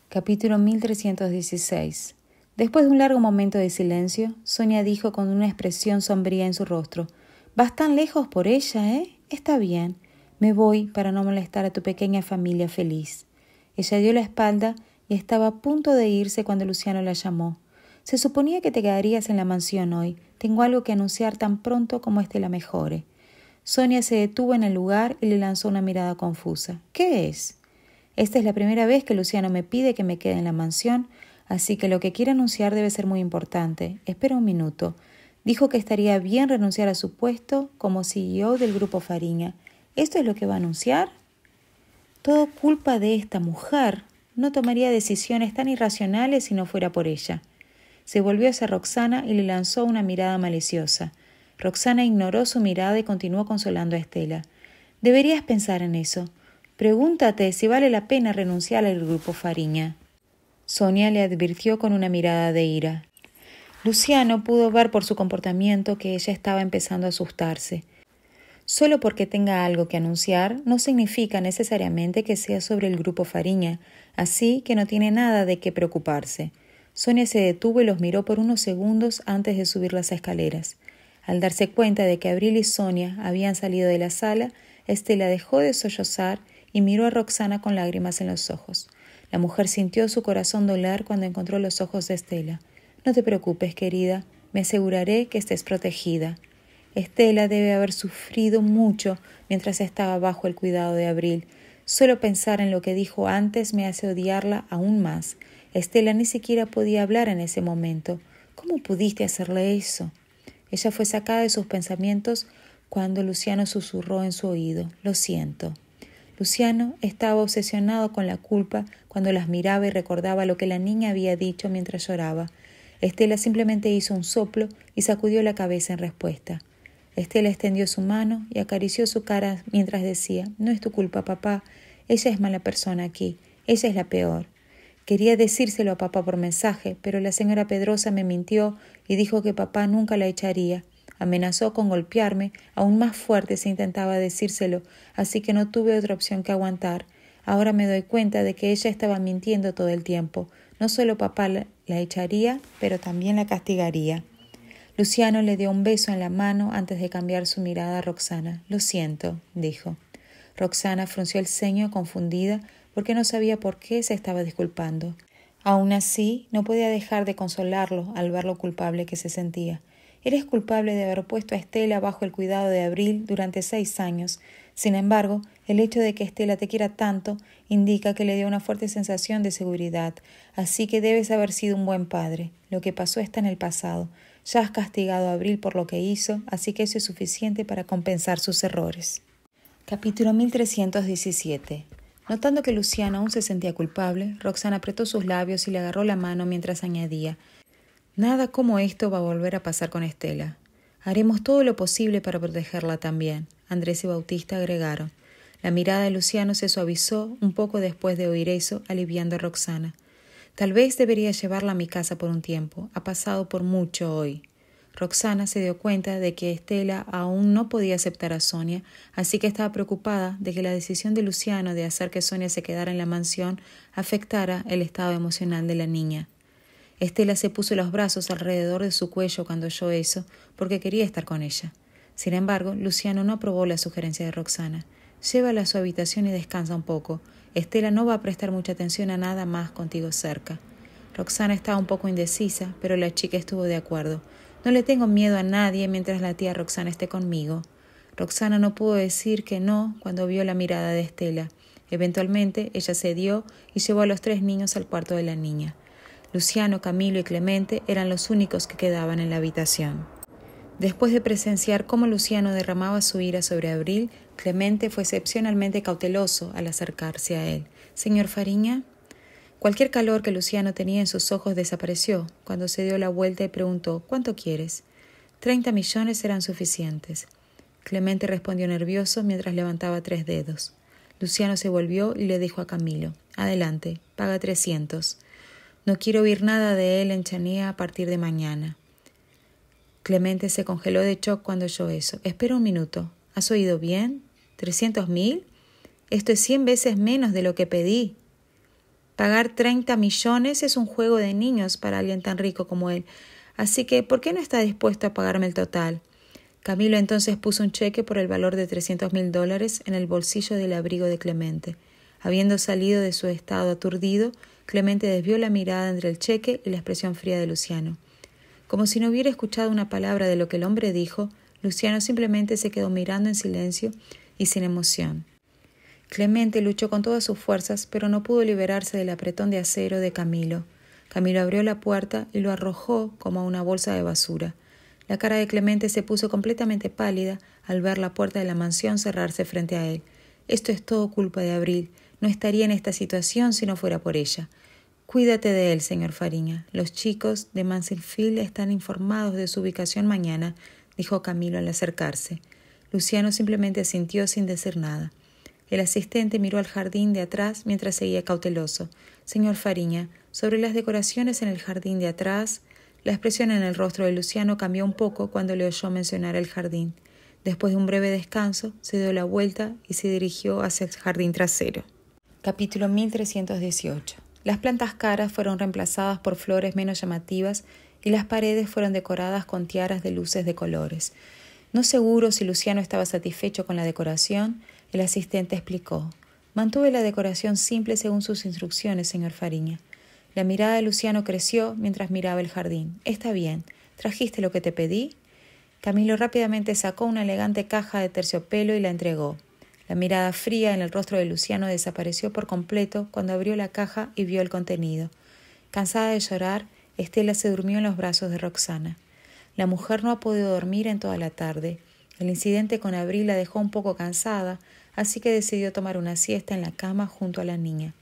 Capítulo 1316. Después de un largo momento de silencio, Sonia dijo con una expresión sombría en su rostro: «Vas tan lejos por ella, ¿eh? Está bien. Me voy para no molestar a tu pequeña familia feliz». Ella dio la espalda y estaba a punto de irse cuando Luciano la llamó. «Se suponía que te quedarías en la mansión hoy. Tengo algo que anunciar tan pronto como la mejore». Sonia se detuvo en el lugar y le lanzó una mirada confusa. «¿Qué es?» «Esta es la primera vez que Luciano me pide que me quede en la mansión, así que lo que quiere anunciar debe ser muy importante. Espera un minuto. Dijo que estaría bien renunciar a su puesto como CEO del Grupo Fariña. ¿Esto es lo que va a anunciar?» «Todo culpa de esta mujer. No tomaría decisiones tan irracionales si no fuera por ella». Se volvió hacia Roxana y le lanzó una mirada maliciosa. Roxana ignoró su mirada y continuó consolando a Estela. «Deberías pensar en eso. Pregúntate si vale la pena renunciar al Grupo Fariña». Sonia le advirtió con una mirada de ira. Luciano pudo ver por su comportamiento que ella estaba empezando a asustarse. Solo porque tenga algo que anunciar no significa necesariamente que sea sobre el Grupo Fariña, así que no tiene nada de qué preocuparse. Sonia se detuvo y los miró por unos segundos antes de subir las escaleras. Al darse cuenta de que Abril y Sonia habían salido de la sala, Estela dejó de sollozar y miró a Roxana con lágrimas en los ojos. La mujer sintió su corazón doler cuando encontró los ojos de Estela. «No te preocupes, querida, me aseguraré que estés protegida». Estela debe haber sufrido mucho mientras estaba bajo el cuidado de Abril. Solo pensar en lo que dijo antes me hace odiarla aún más. Estela ni siquiera podía hablar en ese momento. «¿Cómo pudiste hacerle eso?». Ella fue sacada de sus pensamientos cuando Luciano susurró en su oído: «Lo siento». Luciano estaba obsesionado con la culpa cuando las miraba y recordaba lo que la niña había dicho mientras lloraba. Estela simplemente hizo un soplo y sacudió la cabeza en respuesta. Estela extendió su mano y acarició su cara mientras decía: «No es tu culpa, papá. Ella es mala persona aquí. Ella es la peor». Quería decírselo a papá por mensaje, pero la señora Pedrosa me mintió y dijo que papá nunca la echaría. Amenazó con golpearme aún más fuerte si intentaba decírselo, así que no tuve otra opción que aguantar. Ahora me doy cuenta de que ella estaba mintiendo todo el tiempo. No solo papá la echaría, pero también la castigaría. Luciano le dio un beso en la mano antes de cambiar su mirada a Roxana. «Lo siento», dijo. Roxana frunció el ceño confundida porque no sabía por qué se estaba disculpando. Aún así, no podía dejar de consolarlo al ver lo culpable que se sentía. «Eres culpable de haber puesto a Estela bajo el cuidado de Abril durante 6 años. Sin embargo, el hecho de que Estela te quiera tanto indica que le dio una fuerte sensación de seguridad, así que debes haber sido un buen padre. Lo que pasó está en el pasado. Ya has castigado a Abril por lo que hizo, así que eso es suficiente para compensar sus errores». Capítulo 1317. Notando que Luciano aún se sentía culpable, Roxana apretó sus labios y le agarró la mano mientras añadía: «Nada como esto va a volver a pasar con Estela. Haremos todo lo posible para protegerla también», Andrés y Bautista agregaron. La mirada de Luciano se suavizó un poco después de oír eso, aliviando a Roxana. «Tal vez debería llevarla a mi casa por un tiempo. Ha pasado por mucho hoy». Roxana se dio cuenta de que Estela aún no podía aceptar a Sonia, así que estaba preocupada de que la decisión de Luciano de hacer que Sonia se quedara en la mansión afectara el estado emocional de la niña. Estela se puso los brazos alrededor de su cuello cuando oyó eso, porque quería estar con ella. Sin embargo, Luciano no aprobó la sugerencia de Roxana. «Llévala a su habitación y descansa un poco. Estela no va a prestar mucha atención a nada más contigo cerca». Roxana estaba un poco indecisa, pero la chica estuvo de acuerdo. «No le tengo miedo a nadie mientras la tía Roxana esté conmigo». Roxana no pudo decir que no cuando vio la mirada de Estela. Eventualmente, ella cedió y llevó a los 3 niños al cuarto de la niña. Luciano, Camilo y Clemente eran los únicos que quedaban en la habitación. Después de presenciar cómo Luciano derramaba su ira sobre Abril, Clemente fue excepcionalmente cauteloso al acercarse a él. «Señor Fariña». Cualquier calor que Luciano tenía en sus ojos desapareció cuando se dio la vuelta y preguntó: «¿Cuánto quieres?». 30 millones serán suficientes. Clemente respondió nervioso mientras levantaba 3 dedos. Luciano se volvió y le dijo a Camilo: «Adelante, paga 300. No quiero oír nada de él en Chanía a partir de mañana». Clemente se congeló de shock cuando oyó eso. «Espera un minuto. ¿Has oído bien? ¿300.000? Esto es 100 veces menos de lo que pedí». Pagar 30 millones es un juego de niños para alguien tan rico como él. Así que, ¿por qué no está dispuesto a pagarme el total? Camilo entonces puso un cheque por el valor de $300.000 en el bolsillo del abrigo de Clemente. Habiendo salido de su estado aturdido, Clemente desvió la mirada entre el cheque y la expresión fría de Luciano. Como si no hubiera escuchado una palabra de lo que el hombre dijo, Luciano simplemente se quedó mirando en silencio y sin emoción. Clemente luchó con todas sus fuerzas, pero no pudo liberarse del apretón de acero de Camilo. Camilo abrió la puerta y lo arrojó como a una bolsa de basura. La cara de Clemente se puso completamente pálida al ver la puerta de la mansión cerrarse frente a él. «Esto es todo culpa de Abril. No estaría en esta situación si no fuera por ella». «Cuídate de él, señor Fariña. Los chicos de Mansfield están informados de su ubicación mañana», dijo Camilo al acercarse. Luciano simplemente asintió sin decir nada. El asistente miró al jardín de atrás mientras seguía cauteloso. «Señor Fariña, sobre las decoraciones en el jardín de atrás». La expresión en el rostro de Luciano cambió un poco cuando le oyó mencionar el jardín. Después de un breve descanso, se dio la vuelta y se dirigió hacia el jardín trasero. Capítulo 1318. Las plantas caras fueron reemplazadas por flores menos llamativas y las paredes fueron decoradas con tiaras de luces de colores. No seguro si Luciano estaba satisfecho con la decoración, el asistente explicó: Mantuve la decoración simple según sus instrucciones, señor Fariña. La mirada de Luciano creció mientras miraba el jardín. Está bien. ¿Trajiste lo que te pedí? Camilo rápidamente sacó una elegante caja de terciopelo y la entregó. La mirada fría en el rostro de Luciano desapareció por completo cuando abrió la caja y vio el contenido. Cansada de llorar, Estela se durmió en los brazos de Roxana. La mujer no ha podido dormir en toda la tarde. El incidente con Abril la dejó un poco cansada, así que decidió tomar una siesta en la cama junto a la niña.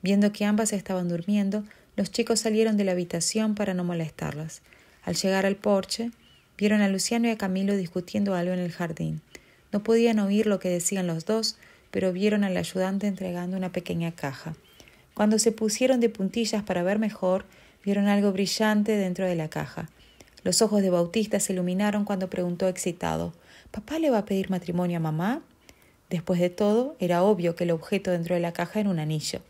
Viendo que ambas estaban durmiendo, los chicos salieron de la habitación para no molestarlas. Al llegar al porche, vieron a Luciano y a Camilo discutiendo algo en el jardín. No podían oír lo que decían los dos, pero vieron al ayudante entregando una pequeña caja. Cuando se pusieron de puntillas para ver mejor, vieron algo brillante dentro de la caja. Los ojos de Bautista se iluminaron cuando preguntó excitado: ¿Papá le va a pedir matrimonio a mamá? Después de todo, era obvio que el objeto dentro de la caja era un anillo.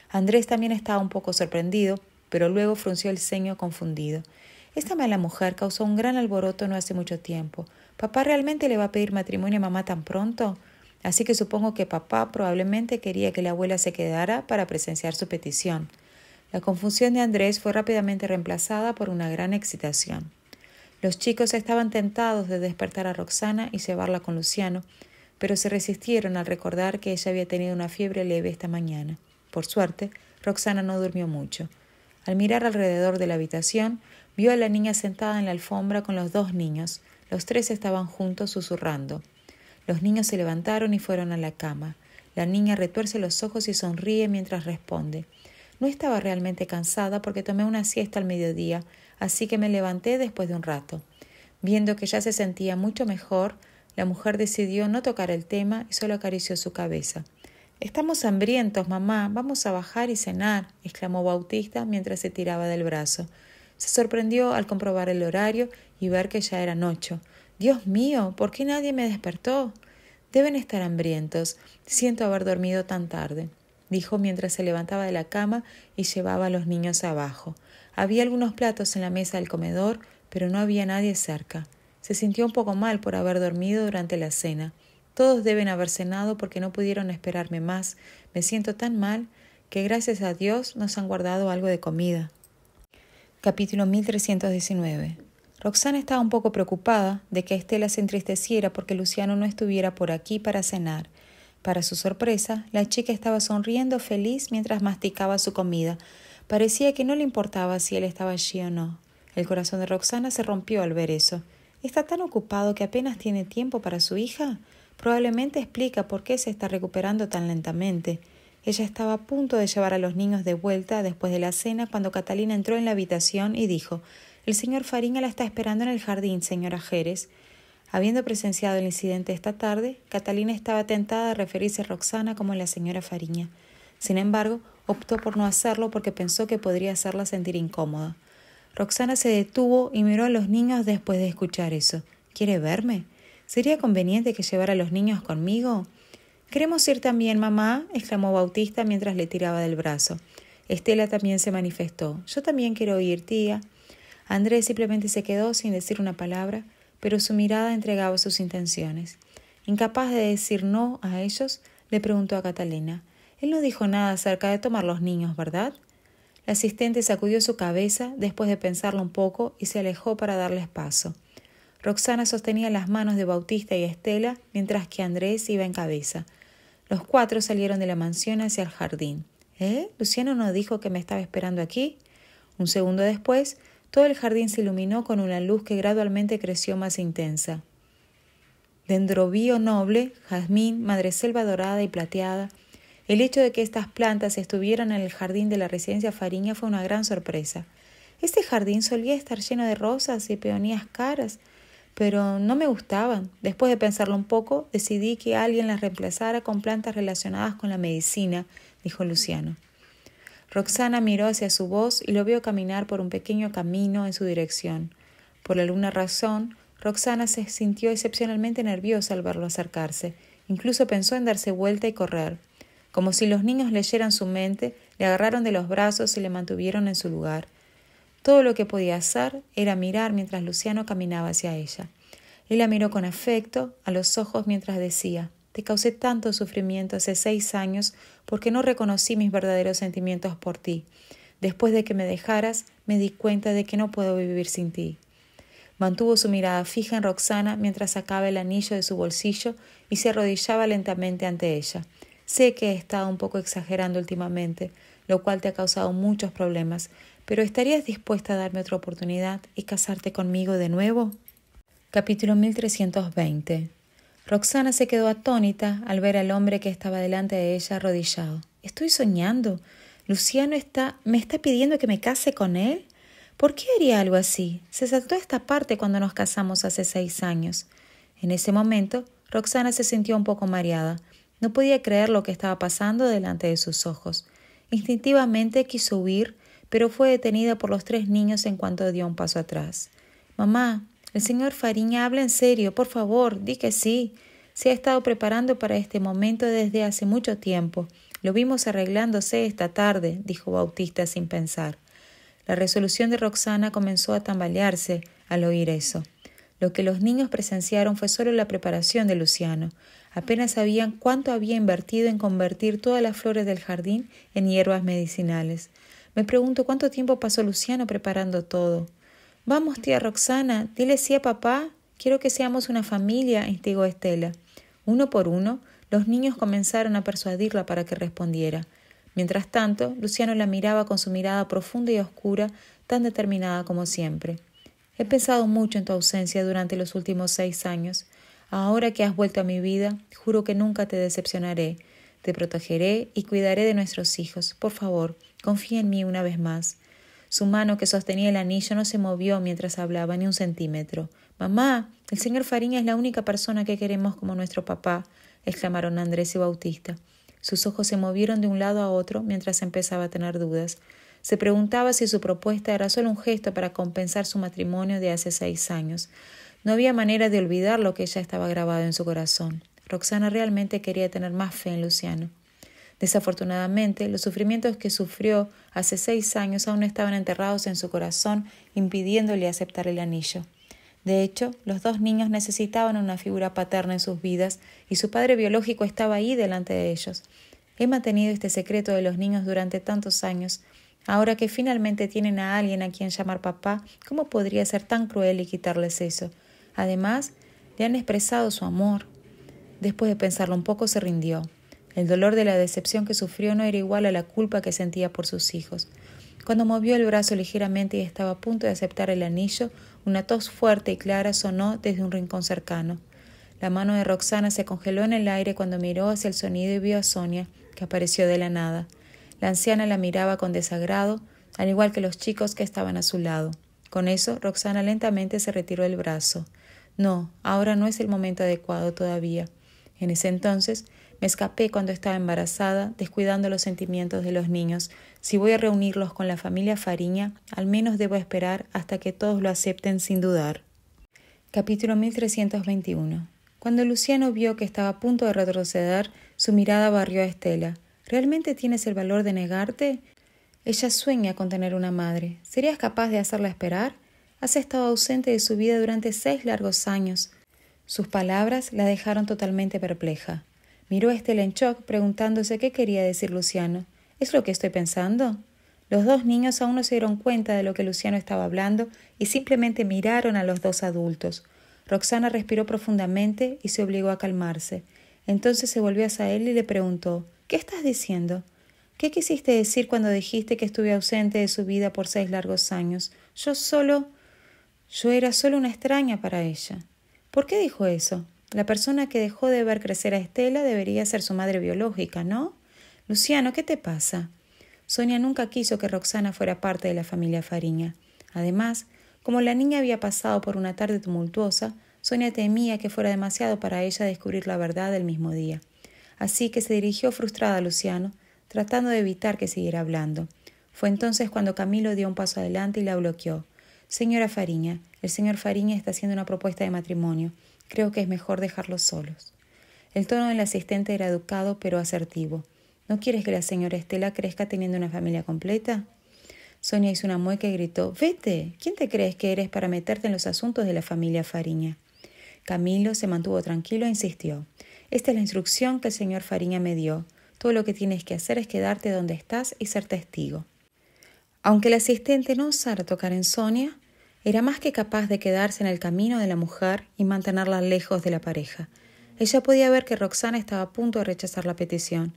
Andrés también estaba un poco sorprendido, pero luego frunció el ceño confundido. Esta mala mujer causó un gran alboroto no hace mucho tiempo. ¿Papá realmente le va a pedir matrimonio a mamá tan pronto? Así que supongo que papá probablemente quería que la abuela se quedara para presenciar su petición. La confusión de Andrés fue rápidamente reemplazada por una gran excitación. Los chicos estaban tentados de despertar a Roxana y llevarla con Luciano, pero se resistieron al recordar que ella había tenido una fiebre leve esta mañana. Por suerte, Roxana no durmió mucho. Al mirar alrededor de la habitación, vio a la niña sentada en la alfombra con los dos niños. Los tres estaban juntos susurrando. Los niños se levantaron y fueron a la cama. La niña retuerce los ojos y sonríe mientras responde: No estaba realmente cansada porque tomé una siesta al mediodía, así que me levanté después de un rato. Viendo que ya se sentía mucho mejor, la mujer decidió no tocar el tema y solo acarició su cabeza. «Estamos hambrientos, mamá. Vamos a bajar y cenar», exclamó Bautista mientras se tiraba del brazo. Se sorprendió al comprobar el horario y ver que ya eran 8. «Dios mío, ¿por qué nadie me despertó?» «Deben estar hambrientos. Siento haber dormido tan tarde», dijo mientras se levantaba de la cama y llevaba a los niños abajo. Había algunos platos en la mesa del comedor, pero no había nadie cerca. Se sintió un poco mal por haber dormido durante la cena. Todos deben haber cenado porque no pudieron esperarme más. Me siento tan mal que gracias a Dios nos han guardado algo de comida. Capítulo 1319. Roxana estaba un poco preocupada de que Estela se entristeciera porque Luciano no estuviera por aquí para cenar. Para su sorpresa, la chica estaba sonriendo feliz mientras masticaba su comida. Parecía que no le importaba si él estaba allí o no. El corazón de Roxana se rompió al ver eso. ¿Está tan ocupado que apenas tiene tiempo para su hija? Probablemente explica por qué se está recuperando tan lentamente. Ella estaba a punto de llevar a los niños de vuelta después de la cena cuando Catalina entró en la habitación y dijo: «El señor Fariña la está esperando en el jardín, señora Jerez». Habiendo presenciado el incidente esta tarde, Catalina estaba tentada a referirse a Roxana como la señora Fariña. Sin embargo, optó por no hacerlo porque pensó que podría hacerla sentir incómoda. Roxana se detuvo y miró a los niños después de escuchar eso. «¿Quiere verme? ¿Sería conveniente que llevara a los niños conmigo?» «Queremos ir también, mamá», exclamó Bautista mientras le tiraba del brazo. Estela también se manifestó. «Yo también quiero ir, tía». Andrés simplemente se quedó sin decir una palabra, pero su mirada entregaba sus intenciones. Incapaz de decir no a ellos, le preguntó a Catalina: «Él no dijo nada acerca de tomar los niños, ¿verdad?» La asistente sacudió su cabeza después de pensarlo un poco y se alejó para darles paso. Roxana sostenía las manos de Bautista y Estela mientras que Andrés iba en cabeza. Los 4 salieron de la mansión hacia el jardín. ¿Luciano no dijo que me estaba esperando aquí? Un segundo después, todo el jardín se iluminó con una luz que gradualmente creció más intensa. Dendrobío noble, jazmín, madreselva dorada y plateada. El hecho de que estas plantas estuvieran en el jardín de la residencia Fariña fue una gran sorpresa. Este jardín solía estar lleno de rosas y peonías caras, pero no me gustaban. Después de pensarlo un poco, decidí que alguien las reemplazara con plantas relacionadas con la medicina, dijo Luciano. Roxana miró hacia su voz y lo vio caminar por un pequeño camino en su dirección. Por alguna razón, Roxana se sintió excepcionalmente nerviosa al verlo acercarse. Incluso pensó en darse vuelta y correr. Como si los niños leyeran su mente, le agarraron de los brazos y le mantuvieron en su lugar. Todo lo que podía hacer era mirar mientras Luciano caminaba hacia ella. Él la miró con afecto a los ojos mientras decía: te causé tanto sufrimiento hace 6 años porque no reconocí mis verdaderos sentimientos por ti. Después de que me dejaras, me di cuenta de que no puedo vivir sin ti. Mantuvo su mirada fija en Roxana mientras sacaba el anillo de su bolsillo y se arrodillaba lentamente ante ella. Sé que he estado un poco exagerando últimamente, lo cual te ha causado muchos problemas, pero ¿estarías dispuesta a darme otra oportunidad y casarte conmigo de nuevo? Capítulo 1320. Roxana se quedó atónita al ver al hombre que estaba delante de ella arrodillado. ¿Estoy soñando? ¿Luciano me está pidiendo que me case con él? ¿Por qué haría algo así? Se saltó esta parte cuando nos casamos hace 6 años. En ese momento, Roxana se sintió un poco mareada. No podía creer lo que estaba pasando delante de sus ojos. Instintivamente quiso huir, pero fue detenida por los 3 niños en cuanto dio un paso atrás. «Mamá, el señor Fariña habla en serio, por favor, di que sí. Se ha estado preparando para este momento desde hace mucho tiempo. Lo vimos arreglándose esta tarde», dijo Bautista sin pensar. La resolución de Roxana comenzó a tambalearse al oír eso. Lo que los niños presenciaron fue solo la preparación de Luciano. Apenas sabían cuánto había invertido en convertir todas las flores del jardín en hierbas medicinales. Me pregunto cuánto tiempo pasó Luciano preparando todo. «Vamos, tía Roxana, dile sí a papá. Quiero que seamos una familia», instigó Estela. Uno por uno, los niños comenzaron a persuadirla para que respondiera. Mientras tanto, Luciano la miraba con su mirada profunda y oscura, tan determinada como siempre. «He pensado mucho en tu ausencia durante los últimos 6 años. Ahora que has vuelto a mi vida, juro que nunca te decepcionaré. Te protegeré y cuidaré de nuestros hijos. Por favor, confía en mí una vez más». Su mano que sostenía el anillo no se movió mientras hablaba ni un centímetro. «Mamá, el señor Fariña es la única persona que queremos como nuestro papá», exclamaron Andrés y Bautista. Sus ojos se movieron de un lado a otro mientras empezaba a tener dudas. Se preguntaba si su propuesta era solo un gesto para compensar su matrimonio de hace 6 años. No había manera de olvidar lo que ya estaba grabado en su corazón. Roxana realmente quería tener más fe en Luciano. Desafortunadamente, los sufrimientos que sufrió hace 6 años aún estaban enterrados en su corazón, impidiéndole aceptar el anillo. De hecho, los 2 niños necesitaban una figura paterna en sus vidas y su padre biológico estaba ahí delante de ellos. He mantenido este secreto de los niños durante tantos años. Ahora que finalmente tienen a alguien a quien llamar papá, ¿cómo podría ser tan cruel y quitarles eso? Además, le han expresado su amor. Después de pensarlo un poco, se rindió. El dolor de la decepción que sufrió no era igual a la culpa que sentía por sus hijos. Cuando movió el brazo ligeramente y estaba a punto de aceptar el anillo, una tos fuerte y clara sonó desde un rincón cercano. La mano de Roxana se congeló en el aire cuando miró hacia el sonido y vio a Sonia, que apareció de la nada. La anciana la miraba con desagrado, al igual que los chicos que estaban a su lado. Con eso, Roxana lentamente se retiró el brazo. «No, ahora no es el momento adecuado todavía. En ese entonces me escapé cuando estaba embarazada, descuidando los sentimientos de los niños. Si voy a reunirlos con la familia Fariña, al menos debo esperar hasta que todos lo acepten sin dudar». Capítulo 1321. Cuando Luciano vio que estaba a punto de retroceder, su mirada barrió a Estela. «¿Realmente tienes el valor de negarte? Ella sueña con tener una madre. ¿Serías capaz de hacerla esperar? Has estado ausente de su vida durante 6 largos años». Sus palabras la dejaron totalmente perpleja. Miró a Estela en shock, preguntándose qué quería decir Luciano. ¿Es lo que estoy pensando? Los 2 niños aún no se dieron cuenta de lo que Luciano estaba hablando y simplemente miraron a los 2 adultos. Roxana respiró profundamente y se obligó a calmarse. Entonces se volvió hacia él y le preguntó: «¿Qué estás diciendo? ¿Qué quisiste decir cuando dijiste que estuve ausente de su vida por 6 largos años? Yo era solo una extraña para ella». «¿Por qué dijo eso? La persona que dejó de ver crecer a Estela debería ser su madre biológica, ¿no? Luciano, ¿qué te pasa?» Sonia nunca quiso que Roxana fuera parte de la familia Fariña. Además, como la niña había pasado por una tarde tumultuosa, Sonia temía que fuera demasiado para ella descubrir la verdad el mismo día. Así que se dirigió frustrada a Luciano, tratando de evitar que siguiera hablando. Fue entonces cuando Camilo dio un paso adelante y la bloqueó. «Señora Fariña, el señor Fariña está haciendo una propuesta de matrimonio. Creo que es mejor dejarlos solos». El tono del asistente era educado pero asertivo. «¿No quieres que la señora Estela crezca teniendo una familia completa?» Sonia hizo una mueca y gritó: «¡Vete! ¿Quién te crees que eres para meterte en los asuntos de la familia Fariña?» Camilo se mantuvo tranquilo e insistió: Esta es la instrucción que el señor Fariña me dio. Todo lo que tienes que hacer es quedarte donde estás y ser testigo. Aunque el asistente no osara tocar en Sonia, era más que capaz de quedarse en el camino de la mujer y mantenerla lejos de la pareja. Ella podía ver que Roxana estaba a punto de rechazar la petición.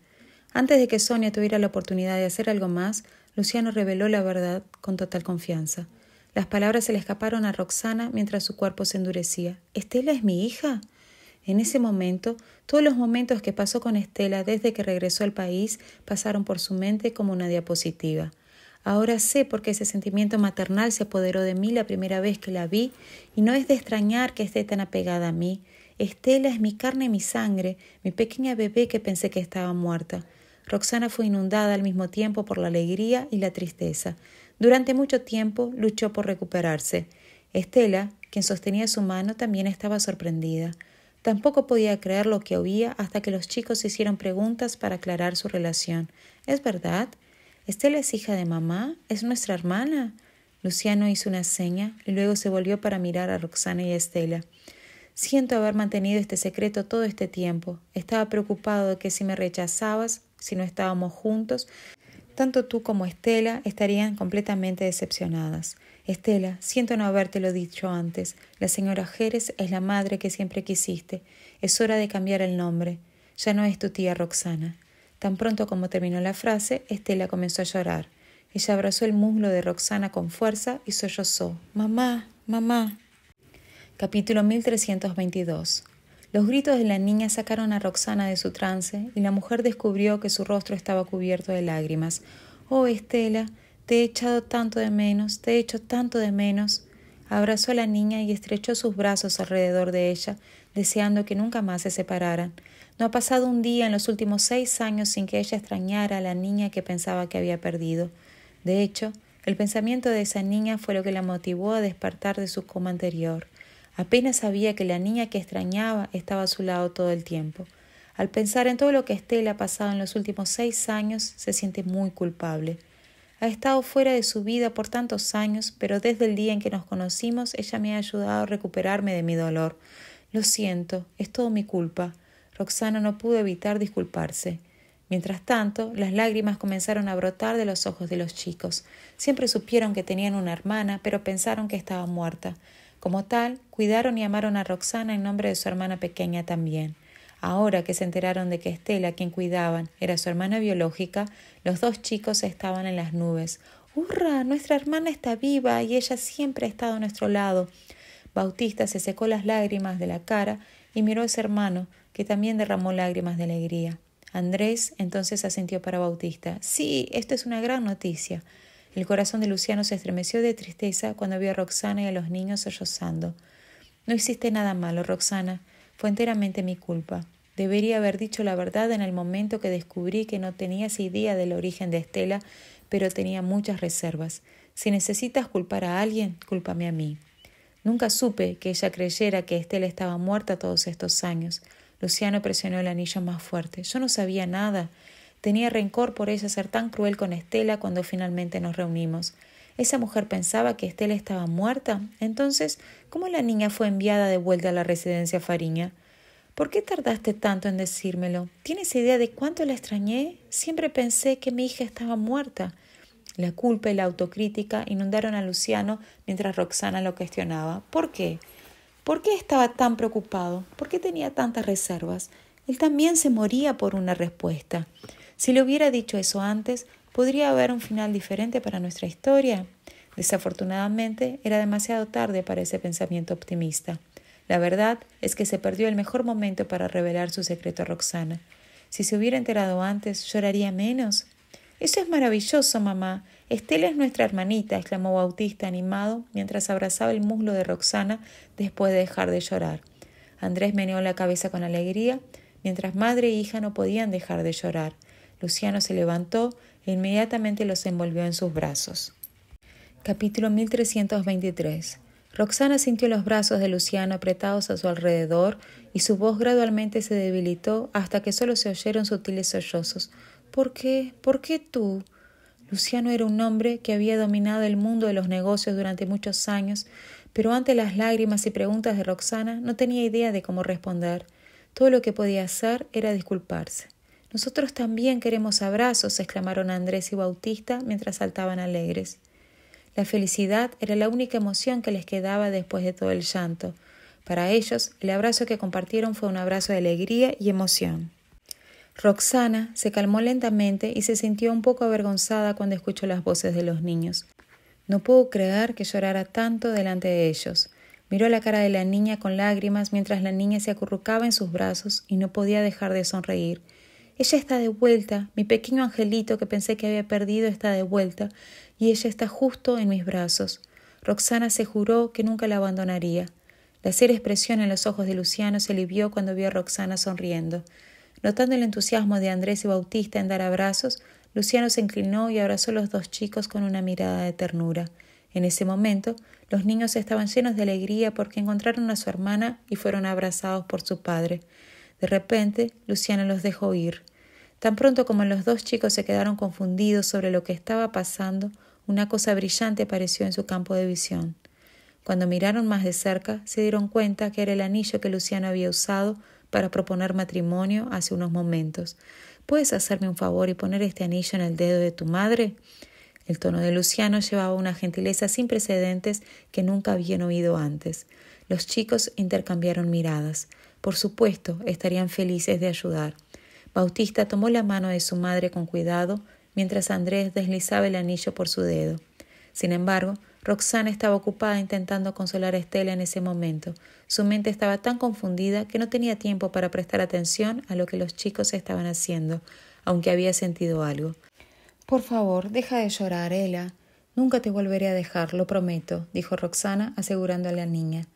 Antes de que Sonia tuviera la oportunidad de hacer algo más, Luciano reveló la verdad con total confianza. Las palabras se le escaparon a Roxana mientras su cuerpo se endurecía. ¿Estela es mi hija? En ese momento, todos los momentos que pasó con Estela desde que regresó al país pasaron por su mente como una diapositiva. Ahora sé por qué ese sentimiento maternal se apoderó de mí la primera vez que la vi, y no es de extrañar que esté tan apegada a mí. Estela es mi carne y mi sangre, mi pequeña bebé que pensé que estaba muerta. Roxana fue inundada al mismo tiempo por la alegría y la tristeza. Durante mucho tiempo luchó por recuperarse. Estela, quien sostenía su mano, también estaba sorprendida. Tampoco podía creer lo que oía hasta que los chicos hicieron preguntas para aclarar su relación. ¿Es verdad? ¿Estela es hija de mamá? ¿Es nuestra hermana? Luciano hizo una seña y luego se volvió para mirar a Roxana y a Estela. Siento haber mantenido este secreto todo este tiempo. Estaba preocupado de que si me rechazabas, si no estábamos juntos, tanto tú como Estela estarían completamente decepcionadas. Estela, siento no habértelo dicho antes. La señora Jerez es la madre que siempre quisiste. Es hora de cambiar el nombre. Ya no es tu tía Roxana. Tan pronto como terminó la frase, Estela comenzó a llorar. Ella abrazó el muslo de Roxana con fuerza y sollozó. «Mamá, mamá». Capítulo 1322. Los gritos de la niña sacaron a Roxana de su trance y la mujer descubrió que su rostro estaba cubierto de lágrimas. «Oh, Estela, te he echado tanto de menos, te he hecho tanto de menos». Abrazó a la niña y estrechó sus brazos alrededor de ella, deseando que nunca más se separaran. No ha pasado un día en los últimos 6 años sin que ella extrañara a la niña que pensaba que había perdido. De hecho, el pensamiento de esa niña fue lo que la motivó a despertar de su coma anterior. Apenas sabía que la niña que extrañaba estaba a su lado todo el tiempo. Al pensar en todo lo que Estela ha pasado en los últimos 6 años, se siente muy culpable. Ha estado fuera de su vida por tantos años, pero desde el día en que nos conocimos, ella me ha ayudado a recuperarme de mi dolor. Lo siento, es todo mi culpa. Roxana no pudo evitar disculparse. Mientras tanto, las lágrimas comenzaron a brotar de los ojos de los chicos. Siempre supieron que tenían una hermana, pero pensaron que estaba muerta. Como tal, cuidaron y amaron a Roxana en nombre de su hermana pequeña también. Ahora que se enteraron de que Estela, quien cuidaban, era su hermana biológica, los 2 chicos estaban en las nubes. ¡Hurra! Nuestra hermana está viva y ella siempre ha estado a nuestro lado. Bautista se secó las lágrimas de la cara y miró a su hermano, que también derramó lágrimas de alegría. Andrés entonces asintió para Bautista. «Sí, esto es una gran noticia». El corazón de Luciano se estremeció de tristeza cuando vio a Roxana y a los niños sollozando. «No hiciste nada malo, Roxana. Fue enteramente mi culpa. Debería haber dicho la verdad en el momento que descubrí que no tenías idea del origen de Estela, pero tenía muchas reservas. Si necesitas culpar a alguien, cúlpame a mí». Nunca supe que ella creyera que Estela estaba muerta todos estos años. Luciano presionó el anillo más fuerte. «Yo no sabía nada. Tenía rencor por ella ser tan cruel con Estela cuando finalmente nos reunimos. ¿Esa mujer pensaba que Estela estaba muerta? Entonces, ¿cómo la niña fue enviada de vuelta a la residencia Fariña? ¿Por qué tardaste tanto en decírmelo? ¿Tienes idea de cuánto la extrañé? Siempre pensé que mi hija estaba muerta». La culpa y la autocrítica inundaron a Luciano mientras Roxana lo cuestionaba. ¿Por qué? ¿Por qué estaba tan preocupado? ¿Por qué tenía tantas reservas? Él también se moría por una respuesta. Si le hubiera dicho eso antes, ¿podría haber un final diferente para nuestra historia? Desafortunadamente, era demasiado tarde para ese pensamiento optimista. La verdad es que se perdió el mejor momento para revelar su secreto a Roxana. Si se hubiera enterado antes, ¿lloraría menos? «Eso es maravilloso, mamá. Estela es nuestra hermanita», exclamó Bautista animado mientras abrazaba el muslo de Roxana después de dejar de llorar. Andrés meneó la cabeza con alegría, mientras madre e hija no podían dejar de llorar. Luciano se levantó e inmediatamente los envolvió en sus brazos. Capítulo 1323. Roxana sintió los brazos de Luciano apretados a su alrededor y su voz gradualmente se debilitó hasta que solo se oyeron sutiles sollozos. «¿Por qué? ¿Por qué tú?» Luciano era un hombre que había dominado el mundo de los negocios durante muchos años, pero ante las lágrimas y preguntas de Roxana no tenía idea de cómo responder. Todo lo que podía hacer era disculparse. «Nosotros también queremos abrazos», exclamaron Andrés y Bautista mientras saltaban alegres. La felicidad era la única emoción que les quedaba después de todo el llanto. Para ellos, el abrazo que compartieron fue un abrazo de alegría y emoción. Roxana se calmó lentamente y se sintió un poco avergonzada cuando escuchó las voces de los niños. No puedo creer que llorara tanto delante de ellos. Miró la cara de la niña con lágrimas mientras la niña se acurrucaba en sus brazos y no podía dejar de sonreír. «Ella está de vuelta, mi pequeño angelito que pensé que había perdido está de vuelta, y ella está justo en mis brazos». Roxana se juró que nunca la abandonaría. La seria expresión en los ojos de Luciano se alivió cuando vio a Roxana sonriendo. Notando el entusiasmo de Andrés y Bautista en dar abrazos, Luciano se inclinó y abrazó a los dos chicos con una mirada de ternura. En ese momento, los niños estaban llenos de alegría porque encontraron a su hermana y fueron abrazados por su padre. De repente, Luciano los dejó ir. Tan pronto como los dos chicos se quedaron confundidos sobre lo que estaba pasando, una cosa brillante apareció en su campo de visión. Cuando miraron más de cerca, se dieron cuenta que era el anillo que Luciano había usado para proponer matrimonio hace unos momentos. «¿Puedes hacerme un favor y poner este anillo en el dedo de tu madre?» El tono de Luciano llevaba una gentileza sin precedentes que nunca habían oído antes. Los chicos intercambiaron miradas. Por supuesto, estarían felices de ayudar. Bautista tomó la mano de su madre con cuidado, mientras Andrés deslizaba el anillo por su dedo. Sin embargo, Roxana estaba ocupada intentando consolar a Estela en ese momento. Su mente estaba tan confundida que no tenía tiempo para prestar atención a lo que los chicos estaban haciendo, aunque había sentido algo. «Por favor, deja de llorar, Ela. Nunca te volveré a dejar, lo prometo», dijo Roxana, asegurando a la niña.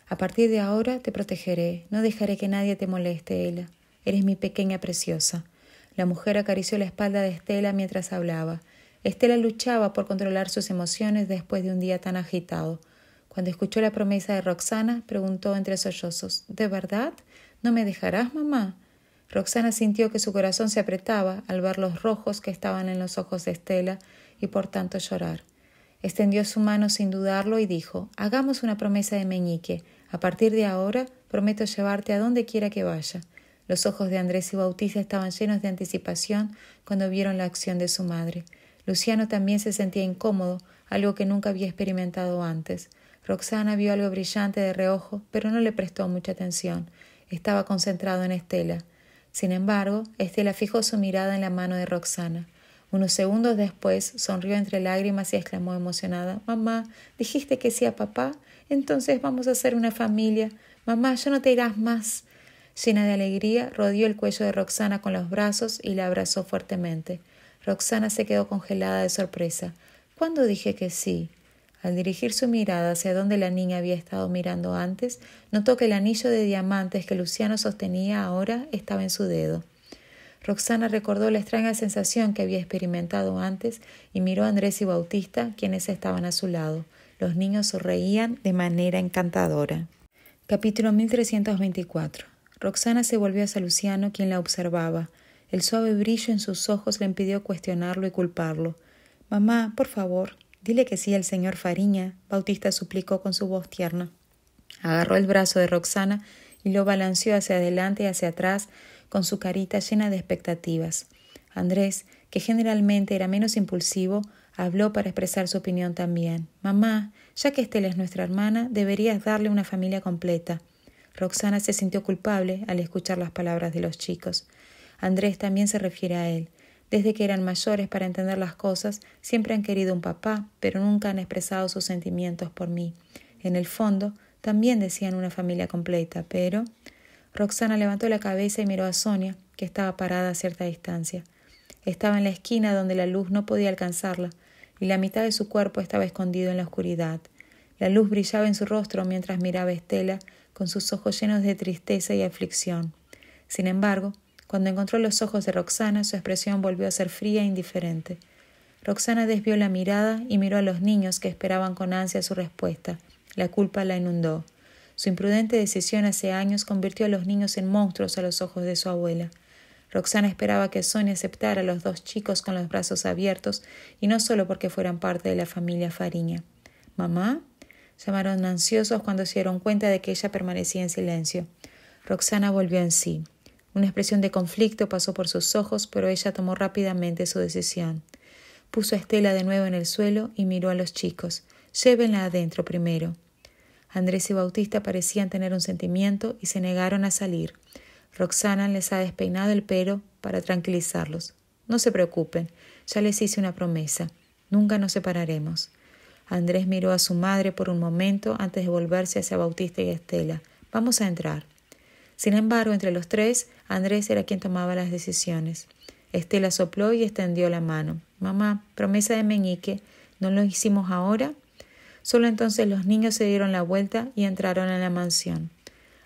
«A partir de ahora te protegeré. No dejaré que nadie te moleste, Ela. Eres mi pequeña preciosa». La mujer acarició la espalda de Estela mientras hablaba. Estela luchaba por controlar sus emociones después de un día tan agitado. Cuando escuchó la promesa de Roxana, preguntó entre sollozos: «¿De verdad? ¿No me dejarás, mamá?» Roxana sintió que su corazón se apretaba al ver los rojos que estaban en los ojos de Estela y por tanto llorar. Extendió su mano sin dudarlo y dijo: «Hagamos una promesa de meñique. A partir de ahora prometo llevarte a donde quiera que vaya». Los ojos de Andrés y Bautista estaban llenos de anticipación cuando vieron la acción de su madre. Luciano también se sentía incómodo, algo que nunca había experimentado antes. Roxana vio algo brillante de reojo, pero no le prestó mucha atención. Estaba concentrado en Estela. Sin embargo, Estela fijó su mirada en la mano de Roxana. Unos segundos después sonrió entre lágrimas y exclamó emocionada: «Mamá, ¿dijiste que sí a papá? Entonces vamos a ser una familia. Mamá, ya no te irás más». Llena de alegría, rodeó el cuello de Roxana con los brazos y la abrazó fuertemente. Roxana se quedó congelada de sorpresa. «¿Cuándo dije que sí?» Al dirigir su mirada hacia donde la niña había estado mirando antes, notó que el anillo de diamantes que Luciano sostenía ahora estaba en su dedo. Roxana recordó la extraña sensación que había experimentado antes y miró a Andrés y Bautista, quienes estaban a su lado. Los niños sonreían de manera encantadora. Capítulo 1324. Roxana se volvió hacia Luciano, quien la observaba. El suave brillo en sus ojos le impidió cuestionarlo y culparlo. «Mamá, por favor, dile que sí al señor Fariña», Bautista suplicó con su voz tierna. Agarró el brazo de Roxana y lo balanceó hacia adelante y hacia atrás con su carita llena de expectativas. Andrés, que generalmente era menos impulsivo, habló para expresar su opinión también. «Mamá, ya que Estela es nuestra hermana, deberías darle una familia completa». Roxana se sintió culpable al escuchar las palabras de los chicos. Andrés también se refiere a él. Desde que eran mayores para entender las cosas, siempre han querido un papá, pero nunca han expresado sus sentimientos por mí. En el fondo, también desean una familia completa, pero... Roxana levantó la cabeza y miró a Sonia, que estaba parada a cierta distancia. Estaba en la esquina donde la luz no podía alcanzarla, y la mitad de su cuerpo estaba escondido en la oscuridad. La luz brillaba en su rostro mientras miraba a Estela, con sus ojos llenos de tristeza y aflicción. Sin embargo, cuando encontró los ojos de Roxana, su expresión volvió a ser fría e indiferente. Roxana desvió la mirada y miró a los niños que esperaban con ansia su respuesta. La culpa la inundó. Su imprudente decisión hace años convirtió a los niños en monstruos a los ojos de su abuela. Roxana esperaba que Sonia aceptara a los dos chicos con los brazos abiertos, y no solo porque fueran parte de la familia Fariña. «¿Mamá?», llamaron ansiosos cuando se dieron cuenta de que ella permanecía en silencio. Roxana volvió en sí. Una expresión de conflicto pasó por sus ojos, pero ella tomó rápidamente su decisión. Puso a Estela de nuevo en el suelo y miró a los chicos. Llévenla adentro primero. Andrés y Bautista parecían tener un sentimiento y se negaron a salir. Roxana les ha despeinado el pelo para tranquilizarlos. No se preocupen, ya les hice una promesa. Nunca nos separaremos. Andrés miró a su madre por un momento antes de volverse hacia Bautista y Estela. Vamos a entrar. Sin embargo, entre los tres, Andrés era quien tomaba las decisiones. Estela sopló y extendió la mano. Mamá, promesa de meñique, ¿no lo hicimos ahora? Solo entonces los niños se dieron la vuelta y entraron en la mansión.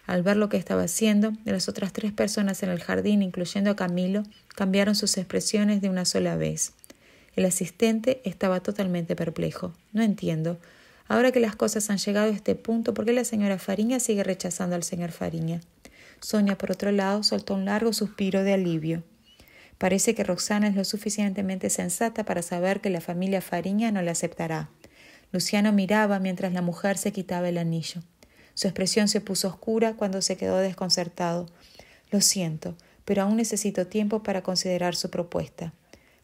Al ver lo que estaba haciendo, las otras 3 personas en el jardín, incluyendo a Camilo, cambiaron sus expresiones de una sola vez. El asistente estaba totalmente perplejo. No entiendo. Ahora que las cosas han llegado a este punto, ¿por qué la señora Fariña sigue rechazando al señor Fariña? Sonia, por otro lado, soltó un largo suspiro de alivio. Parece que Roxana es lo suficientemente sensata para saber que la familia Fariña no la aceptará. Luciano miraba mientras la mujer se quitaba el anillo. Su expresión se puso oscura cuando se quedó desconcertado. Lo siento, pero aún necesito tiempo para considerar su propuesta.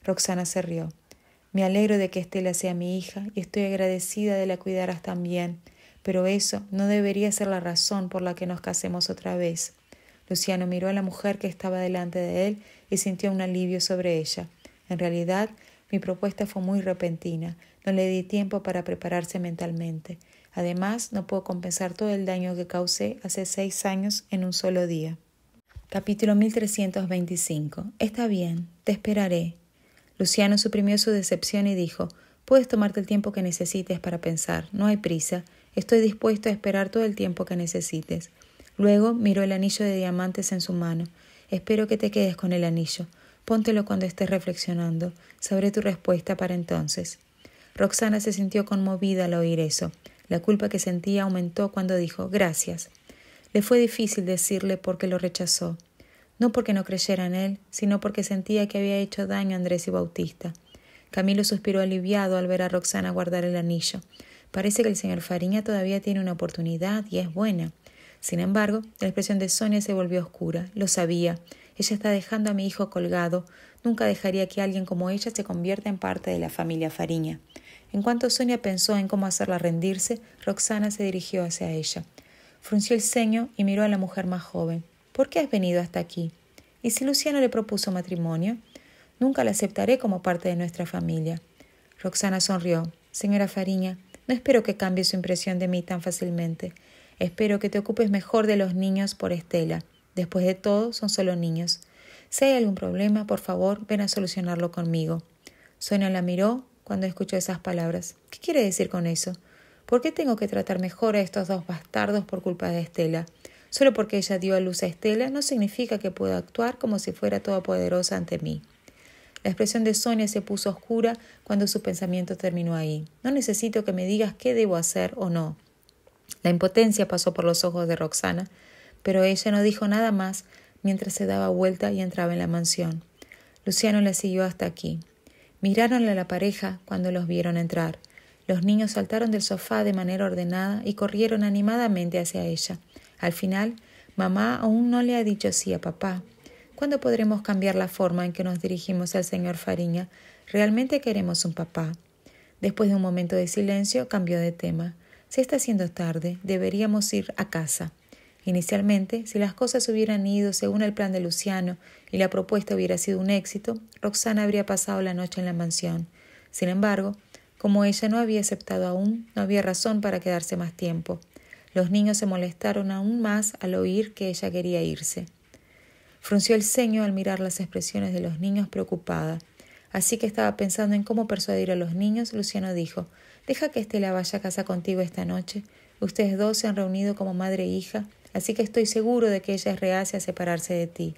Roxana se rió. Me alegro de que Estela sea mi hija y estoy agradecida de la cuidaras también, pero eso no debería ser la razón por la que nos casemos otra vez. Luciano miró a la mujer que estaba delante de él y sintió un alivio sobre ella. En realidad, mi propuesta fue muy repentina. No le di tiempo para prepararse mentalmente. Además, no puedo compensar todo el daño que causé hace 6 años en un solo día. Capítulo 1325. Está bien, te esperaré. Luciano suprimió su decepción y dijo, puedes tomarte el tiempo que necesites para pensar, no hay prisa, estoy dispuesto a esperar todo el tiempo que necesites. Luego miró el anillo de diamantes en su mano. Espero que te quedes con el anillo. Póntelo cuando estés reflexionando. Sabré tu respuesta para entonces. Roxana se sintió conmovida al oír eso. La culpa que sentía aumentó cuando dijo gracias. Le fue difícil decirle por qué lo rechazó. No porque no creyera en él, sino porque sentía que había hecho daño a Andrés y Bautista. Camilo suspiró aliviado al ver a Roxana guardar el anillo. Parece que el señor Fariña todavía tiene una oportunidad y es buena. Sin embargo, la expresión de Sonia se volvió oscura. Lo sabía. Ella está dejando a mi hijo colgado. Nunca dejaría que alguien como ella se convierta en parte de la familia Fariña. En cuanto Sonia pensó en cómo hacerla rendirse, Roxana se dirigió hacia ella. Frunció el ceño y miró a la mujer más joven. ¿Por qué has venido hasta aquí? ¿Y si Luciano le propuso matrimonio? Nunca la aceptaré como parte de nuestra familia. Roxana sonrió. Señora Fariña, no espero que cambie su impresión de mí tan fácilmente. Espero que te ocupes mejor de los niños por Estela. Después de todo, son solo niños. Si hay algún problema, por favor, ven a solucionarlo conmigo. Sonia la miró cuando escuchó esas palabras. ¿Qué quiere decir con eso? ¿Por qué tengo que tratar mejor a estos 2 bastardos por culpa de Estela? Solo porque ella dio a luz a Estela no significa que pueda actuar como si fuera todopoderosa ante mí. La expresión de Sonia se puso oscura cuando su pensamiento terminó ahí. No necesito que me digas qué debo hacer o no. La impotencia pasó por los ojos de Roxana, pero ella no dijo nada más mientras se daba vuelta y entraba en la mansión. Luciano la siguió hasta aquí. Miraron a la pareja cuando los vieron entrar. Los niños saltaron del sofá de manera ordenada y corrieron animadamente hacia ella. Al final, mamá aún no le ha dicho sí a papá. ¿Cuándo podremos cambiar la forma en que nos dirigimos al señor Fariña? Realmente queremos un papá. Después de un momento de silencio, cambió de tema. Se está haciendo tarde, deberíamos ir a casa. Inicialmente, si las cosas hubieran ido según el plan de Luciano y la propuesta hubiera sido un éxito, Roxana habría pasado la noche en la mansión. Sin embargo, como ella no había aceptado aún, no había razón para quedarse más tiempo. Los niños se molestaron aún más al oír que ella quería irse. Frunció el ceño al mirar las expresiones de los niños preocupada. Así que estaba pensando en cómo persuadir a los niños, Luciano dijo, «Deja que Estela vaya a casa contigo esta noche. Ustedes 2 se han reunido como madre e hija, así que estoy seguro de que ella es reacia a separarse de ti».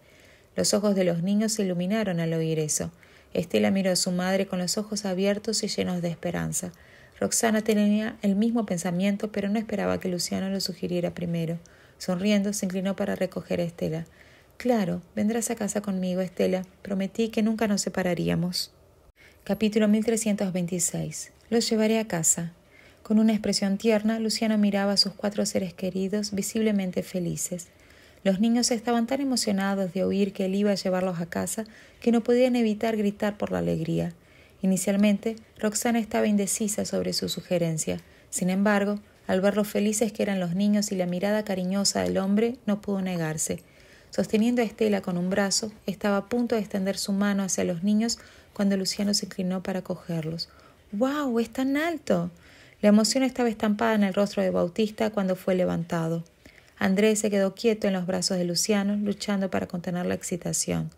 Los ojos de los niños se iluminaron al oír eso. Estela miró a su madre con los ojos abiertos y llenos de esperanza. Roxana tenía el mismo pensamiento, pero no esperaba que Luciano lo sugiriera primero. Sonriendo, se inclinó para recoger a Estela. «Claro, vendrás a casa conmigo, Estela. Prometí que nunca nos separaríamos». Capítulo 1326. Los llevaré a casa. Con una expresión tierna, Luciano miraba a sus 4 seres queridos, visiblemente felices. Los niños estaban tan emocionados de oír que él iba a llevarlos a casa que no podían evitar gritar por la alegría. Inicialmente, Roxana estaba indecisa sobre su sugerencia. Sin embargo, al ver lo felices que eran los niños y la mirada cariñosa del hombre, no pudo negarse. Sosteniendo a Estela con un brazo, estaba a punto de extender su mano hacia los niños cuando Luciano se inclinó para cogerlos. ¡Guau! ¡Es tan alto! La emoción estaba estampada en el rostro de Bautista cuando fue levantado. Andrés se quedó quieto en los brazos de Luciano, luchando para contener la excitación.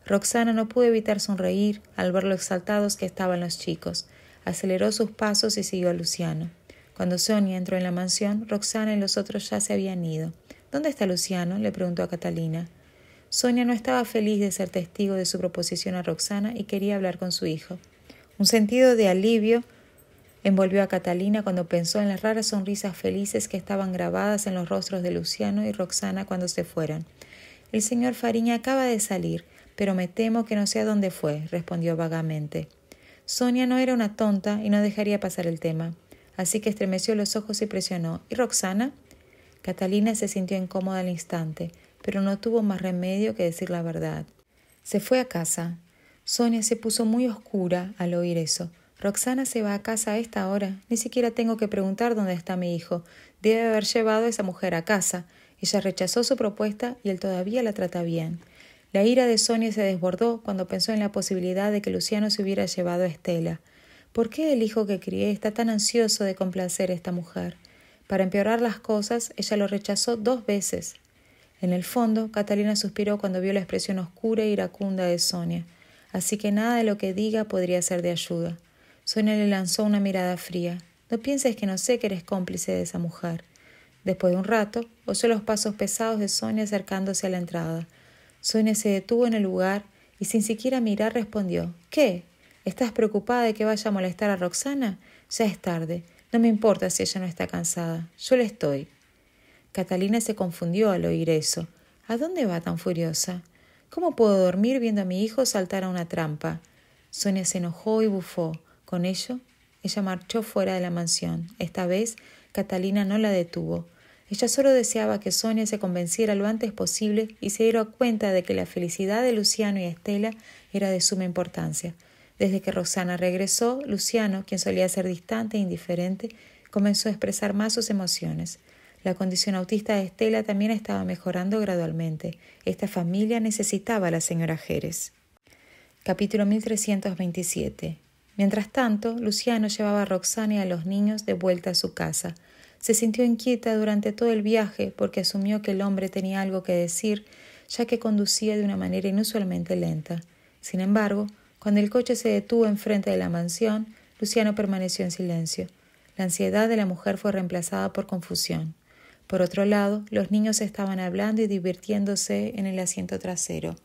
Roxana no pudo evitar sonreír al ver lo exaltados que estaban los chicos. Aceleró sus pasos y siguió a Luciano. Cuando Sonia entró en la mansión, Roxana y los otros ya se habían ido. ¿Dónde está Luciano?, le preguntó a Catalina. Sonia no estaba feliz de ser testigo de su proposición a Roxana y quería hablar con su hijo. Un sentido de alivio envolvió a Catalina cuando pensó en las raras sonrisas felices que estaban grabadas en los rostros de Luciano y Roxana cuando se fueron. El señor Fariña acaba de salir, pero me temo que no sé a dónde fue, respondió vagamente. Sonia no era una tonta y no dejaría pasar el tema, así que estremeció los ojos y presionó. ¿Y Roxana? Catalina se sintió incómoda al instante, pero no tuvo más remedio que decir la verdad. Se fue a casa. Sonia se puso muy oscura al oír eso. Roxana se va a casa a esta hora. Ni siquiera tengo que preguntar dónde está mi hijo. Debe haber llevado a esa mujer a casa. Ella rechazó su propuesta y él todavía la trata bien. La ira de Sonia se desbordó cuando pensó en la posibilidad de que Luciano se hubiera llevado a Estela. ¿Por qué el hijo que crié está tan ansioso de complacer a esta mujer? Para empeorar las cosas, ella lo rechazó 2 veces. En el fondo, Catalina suspiró cuando vio la expresión oscura e iracunda de Sonia. Así que nada de lo que diga podría ser de ayuda. Sonia le lanzó una mirada fría. No pienses que no sé que eres cómplice de esa mujer. Después de un rato, oyó los pasos pesados de Sonia acercándose a la entrada. Sonia se detuvo en el lugar y sin siquiera mirar respondió. ¿Qué? ¿Estás preocupada de que vaya a molestar a Roxana? Ya es tarde. No me importa si ella no está cansada. Yo le estoy. Catalina se confundió al oír eso. ¿A dónde va tan furiosa? ¿Cómo puedo dormir viendo a mi hijo saltar a una trampa? Sonia se enojó y bufó. Con ello, ella marchó fuera de la mansión. Esta vez, Catalina no la detuvo. Ella solo deseaba que Sonia se convenciera lo antes posible y se diera cuenta de que la felicidad de Luciano y Estela era de suma importancia. Desde que Roxana regresó, Luciano, quien solía ser distante e indiferente, comenzó a expresar más sus emociones. La condición autista de Estela también estaba mejorando gradualmente. Esta familia necesitaba a la señora Jerez. Capítulo 1327. Mientras tanto, Luciano llevaba a Roxana y a los niños de vuelta a su casa. Se sintió inquieta durante todo el viaje porque asumió que el hombre tenía algo que decir, ya que conducía de una manera inusualmente lenta. Sin embargo, cuando el coche se detuvo enfrente de la mansión, Luciano permaneció en silencio. La ansiedad de la mujer fue reemplazada por confusión. Por otro lado, los niños estaban hablando y divirtiéndose en el asiento trasero.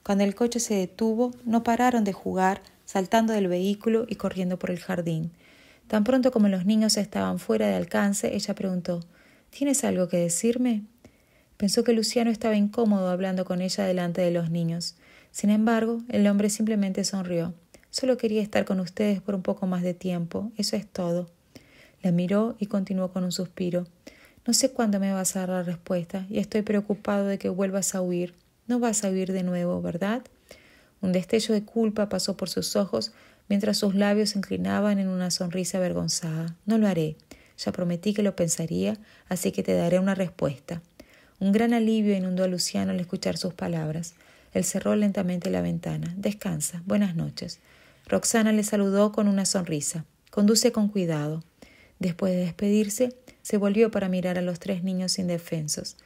Cuando el coche se detuvo, no pararon de jugar, saltando del vehículo y corriendo por el jardín. Tan pronto como los niños estaban fuera de alcance, ella preguntó, ¿tienes algo que decirme? Pensó que Luciano estaba incómodo hablando con ella delante de los niños. Sin embargo, el hombre simplemente sonrió. Solo quería estar con ustedes por un poco más de tiempo, eso es todo. La miró y continuó con un suspiro. No sé cuándo me vas a dar la respuesta y estoy preocupado de que vuelvas a huir. No vas a huir de nuevo, ¿verdad? Un destello de culpa pasó por sus ojos mientras sus labios se inclinaban en una sonrisa avergonzada. No lo haré. Ya prometí que lo pensaría, así que te daré una respuesta. Un gran alivio inundó a Luciano al escuchar sus palabras. Él cerró lentamente la ventana. Descansa. Buenas noches. Roxana le saludó con una sonrisa. Conduce con cuidado. Después de despedirse, se volvió para mirar a los 3 niños indefensos.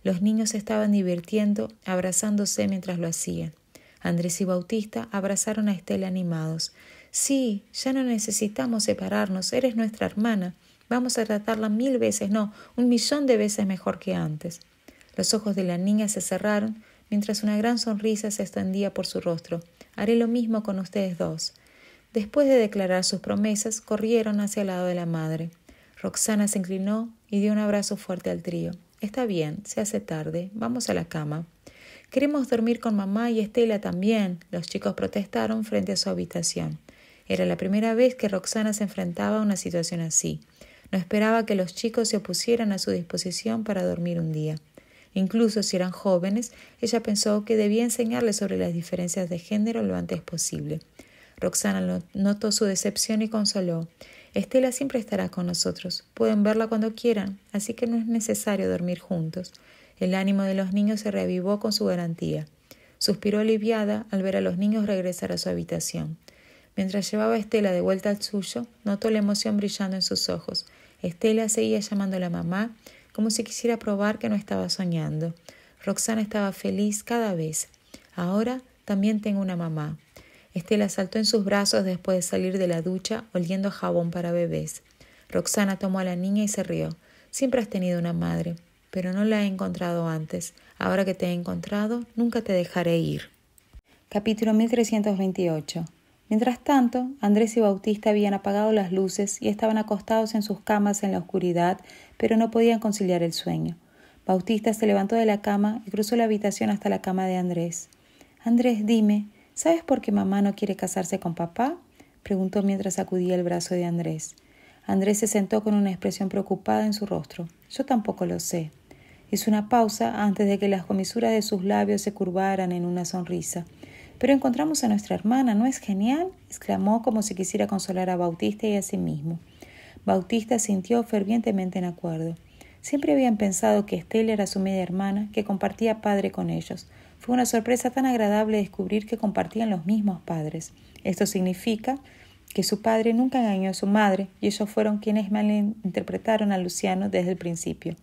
Los niños se estaban divirtiendo, abrazándose mientras lo hacían. Andrés y Bautista abrazaron a Estela animados. Sí, ya no necesitamos separarnos, eres nuestra hermana. Vamos a tratarla 1000 veces, no, 1.000.000 de veces mejor que antes. Los ojos de la niña se cerraron, mientras una gran sonrisa se extendía por su rostro. Haré lo mismo con ustedes 2. Después de declarar sus promesas, corrieron hacia el lado de la madre. Roxana se inclinó y dio un abrazo fuerte al trío. Está bien, se hace tarde, vamos a la cama. Queremos dormir con mamá y Estela también, los chicos protestaron frente a su habitación. Era la primera vez que Roxana se enfrentaba a una situación así. No esperaba que los chicos se opusieran a su disposición para dormir un día. Incluso si eran jóvenes, ella pensó que debía enseñarles sobre las diferencias de género lo antes posible. Roxana notó su decepción y consoló. Estela siempre estará con nosotros. Pueden verla cuando quieran, así que no es necesario dormir juntos. El ánimo de los niños se reavivó con su garantía. Suspiró aliviada al ver a los niños regresar a su habitación. Mientras llevaba a Estela de vuelta al suyo, notó la emoción brillando en sus ojos. Estela seguía llamándola mamá, como si quisiera probar que no estaba soñando. Roxana estaba feliz cada vez. Ahora también tengo una mamá. Estela saltó en sus brazos después de salir de la ducha, oliendo a jabón para bebés. Roxana tomó a la niña y se rió. Siempre has tenido una madre, pero no la he encontrado antes. Ahora que te he encontrado, nunca te dejaré ir. Capítulo 1328. Mientras tanto, Andrés y Bautista habían apagado las luces y estaban acostados en sus camas en la oscuridad, pero no podían conciliar el sueño. Bautista se levantó de la cama y cruzó la habitación hasta la cama de Andrés. «Andrés, dime, ¿sabes por qué mamá no quiere casarse con papá?», preguntó mientras sacudía el brazo de Andrés. Andrés se sentó con una expresión preocupada en su rostro. «Yo tampoco lo sé». Hizo una pausa antes de que las comisuras de sus labios se curvaran en una sonrisa. «Pero encontramos a nuestra hermana, ¿no es genial?», exclamó como si quisiera consolar a Bautista y a sí mismo. Bautista sintió fervientemente en acuerdo. Siempre habían pensado que Estela era su media hermana, que compartía padre con ellos. Fue una sorpresa tan agradable descubrir que compartían los mismos padres. Esto significa que su padre nunca engañó a su madre y ellos fueron quienes malinterpretaron a Luciano desde el principio.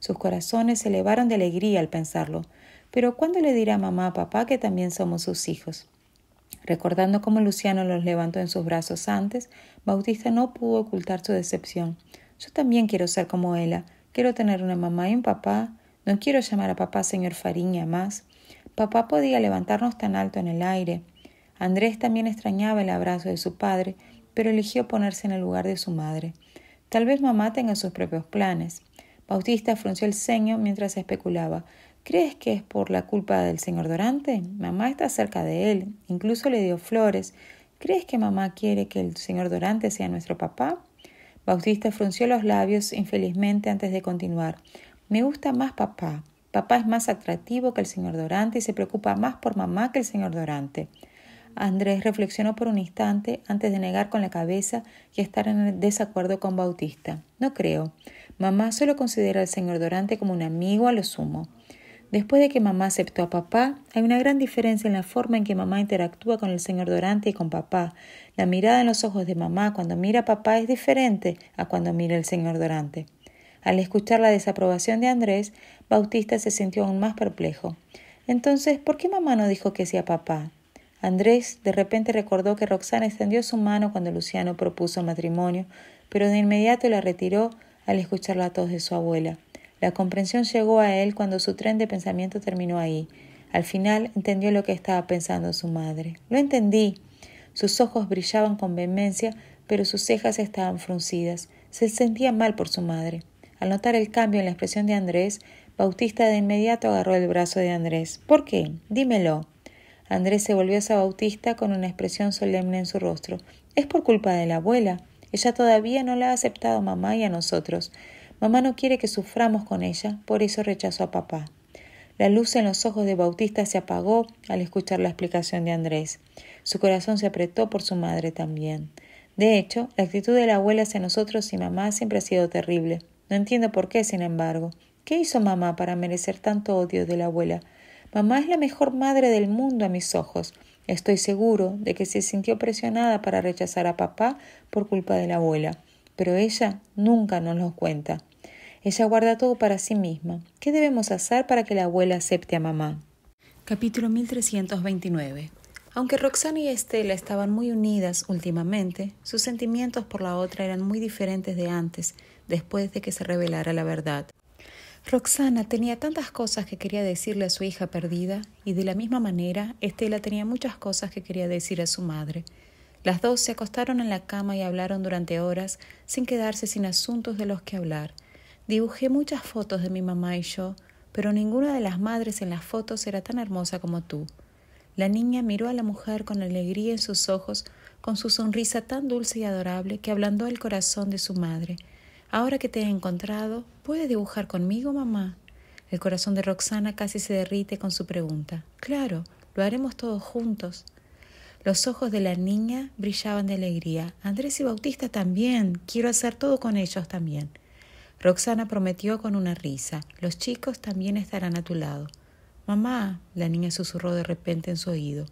Sus corazones se elevaron de alegría al pensarlo. Pero ¿cuándo le dirá mamá a papá que también somos sus hijos? Recordando cómo Luciano los levantó en sus brazos antes, Bautista no pudo ocultar su decepción. «Yo también quiero ser como ella. Quiero tener una mamá y un papá. No quiero llamar a papá señor Fariña más. Papá podía levantarnos tan alto en el aire». Andrés también extrañaba el abrazo de su padre, pero eligió ponerse en el lugar de su madre. Tal vez mamá tenga sus propios planes. Bautista frunció el ceño mientras especulaba. «¿Crees que es por la culpa del señor Dorante? Mamá está cerca de él. Incluso le dio flores. ¿Crees que mamá quiere que el señor Dorante sea nuestro papá?» Bautista frunció los labios infelizmente antes de continuar. «Me gusta más papá. Papá es más atractivo que el señor Dorante y se preocupa más por mamá que el señor Dorante». Andrés reflexionó por un instante antes de negar con la cabeza y estar en desacuerdo con Bautista. «No creo. Mamá solo considera al señor Dorante como un amigo a lo sumo». Después de que mamá aceptó a papá, hay una gran diferencia en la forma en que mamá interactúa con el señor Dorante y con papá. La mirada en los ojos de mamá cuando mira a papá es diferente a cuando mira al señor Dorante. Al escuchar la desaprobación de Andrés, Bautista se sintió aún más perplejo. Entonces, ¿por qué mamá no dijo que sí a papá? Andrés de repente recordó que Roxana extendió su mano cuando Luciano propuso matrimonio, pero de inmediato la retiró al escuchar la tos de su abuela. La comprensión llegó a él cuando su tren de pensamiento terminó ahí. Al final entendió lo que estaba pensando su madre. «Lo entendí». Sus ojos brillaban con vehemencia, pero sus cejas estaban fruncidas. Se sentía mal por su madre. Al notar el cambio en la expresión de Andrés, Bautista de inmediato agarró el brazo de Andrés. «¿Por qué? Dímelo». Andrés se volvió hacia Bautista con una expresión solemne en su rostro. «Es por culpa de la abuela. Ella todavía no la ha aceptado a mamá y a nosotros. Mamá no quiere que suframos con ella, por eso rechazó a papá». La luz en los ojos de Bautista se apagó al escuchar la explicación de Andrés. Su corazón se apretó por su madre también. De hecho, la actitud de la abuela hacia nosotros y mamá siempre ha sido terrible. No entiendo por qué, sin embargo. ¿Qué hizo mamá para merecer tanto odio de la abuela? Mamá es la mejor madre del mundo a mis ojos. Estoy seguro de que se sintió presionada para rechazar a papá por culpa de la abuela. Pero ella nunca nos lo cuenta. Ella guarda todo para sí misma. ¿Qué debemos hacer para que la abuela acepte a mamá? Capítulo 1329. Aunque Roxana y Estela estaban muy unidas últimamente, sus sentimientos por la otra eran muy diferentes de antes, después de que se revelara la verdad. Roxana tenía tantas cosas que quería decirle a su hija perdida, y de la misma manera Estela tenía muchas cosas que quería decir a su madre. Las dos se acostaron en la cama y hablaron durante horas sin quedarse sin asuntos de los que hablar. Dibujé muchas fotos de mi mamá y yo, pero ninguna de las madres en las fotos era tan hermosa como tú. La niña miró a la mujer con alegría en sus ojos, con su sonrisa tan dulce y adorable que ablandó el corazón de su madre. Ahora que te he encontrado, ¿puedes dibujar conmigo, mamá? El corazón de Roxana casi se derrite con su pregunta. Claro, lo haremos todos juntos. Los ojos de la niña brillaban de alegría. Andrés y Bautista también. Quiero hacer todo con ellos también. Roxana prometió con una risa. Los chicos también estarán a tu lado. Mamá, la niña susurró de repente en su oído.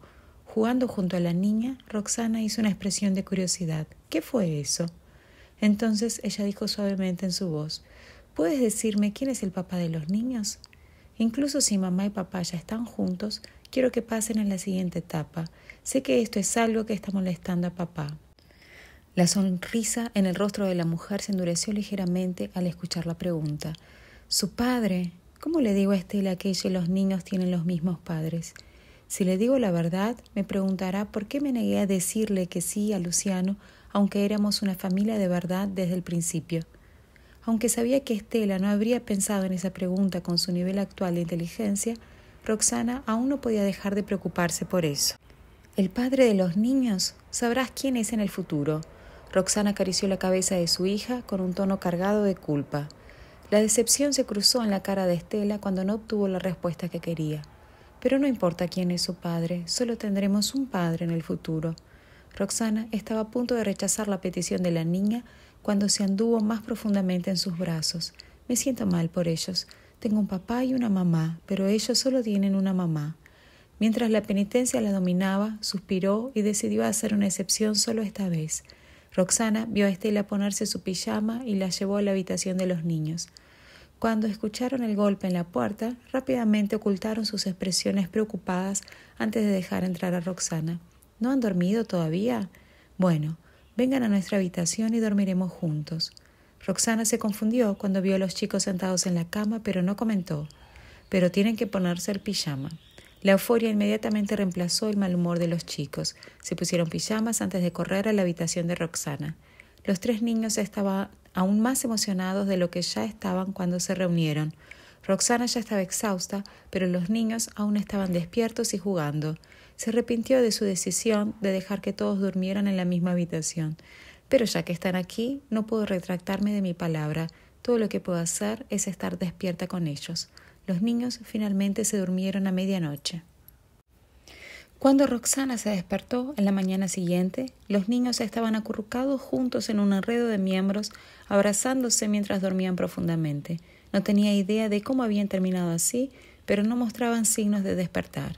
Jugando junto a la niña, Roxana hizo una expresión de curiosidad. ¿Qué fue eso? Entonces ella dijo suavemente en su voz. ¿Puedes decirme quién es el papá de los niños? Incluso si mamá y papá ya están juntos, quiero que pasen a la siguiente etapa. Sé que esto es algo que está molestando a papá. La sonrisa en el rostro de la mujer se endureció ligeramente al escuchar la pregunta. Su padre. ¿Cómo le digo a Estela que ella y los niños tienen los mismos padres? Si le digo la verdad, me preguntará por qué me negué a decirle que sí a Luciano, aunque éramos una familia de verdad desde el principio. Aunque sabía que Estela no habría pensado en esa pregunta con su nivel actual de inteligencia, Roxana aún no podía dejar de preocuparse por eso. ¿El padre de los niños? Sabrás quién es en el futuro. Roxana acarició la cabeza de su hija con un tono cargado de culpa. La decepción se cruzó en la cara de Estela cuando no obtuvo la respuesta que quería. Pero no importa quién es su padre, solo tendremos un padre en el futuro. Roxana estaba a punto de rechazar la petición de la niña cuando se anduvo más profundamente en sus brazos. Me siento mal por ellos. Tengo un papá y una mamá, pero ellos solo tienen una mamá. Mientras la penitencia la dominaba, suspiró y decidió hacer una excepción solo esta vez. Roxana vio a Estela ponerse su pijama y la llevó a la habitación de los niños. Cuando escucharon el golpe en la puerta, rápidamente ocultaron sus expresiones preocupadas antes de dejar entrar a Roxana. ¿No han dormido todavía? Bueno, vengan a nuestra habitación y dormiremos juntos. Roxana se confundió cuando vio a los chicos sentados en la cama, pero no comentó. Pero tienen que ponerse el pijama. La euforia inmediatamente reemplazó el mal humor de los chicos. Se pusieron pijamas antes de correr a la habitación de Roxana. Los tres niños estaban aún más emocionados de lo que ya estaban cuando se reunieron. Roxana ya estaba exhausta, pero los niños aún estaban despiertos y jugando. Se arrepintió de su decisión de dejar que todos durmieran en la misma habitación. Pero ya que están aquí, no puedo retractarme de mi palabra. Todo lo que puedo hacer es estar despierta con ellos. Los niños finalmente se durmieron a medianoche. Cuando Roxana se despertó en la mañana siguiente, los niños estaban acurrucados juntos en un enredo de miembros, abrazándose mientras dormían profundamente. No tenía idea de cómo habían terminado así, pero no mostraban signos de despertar.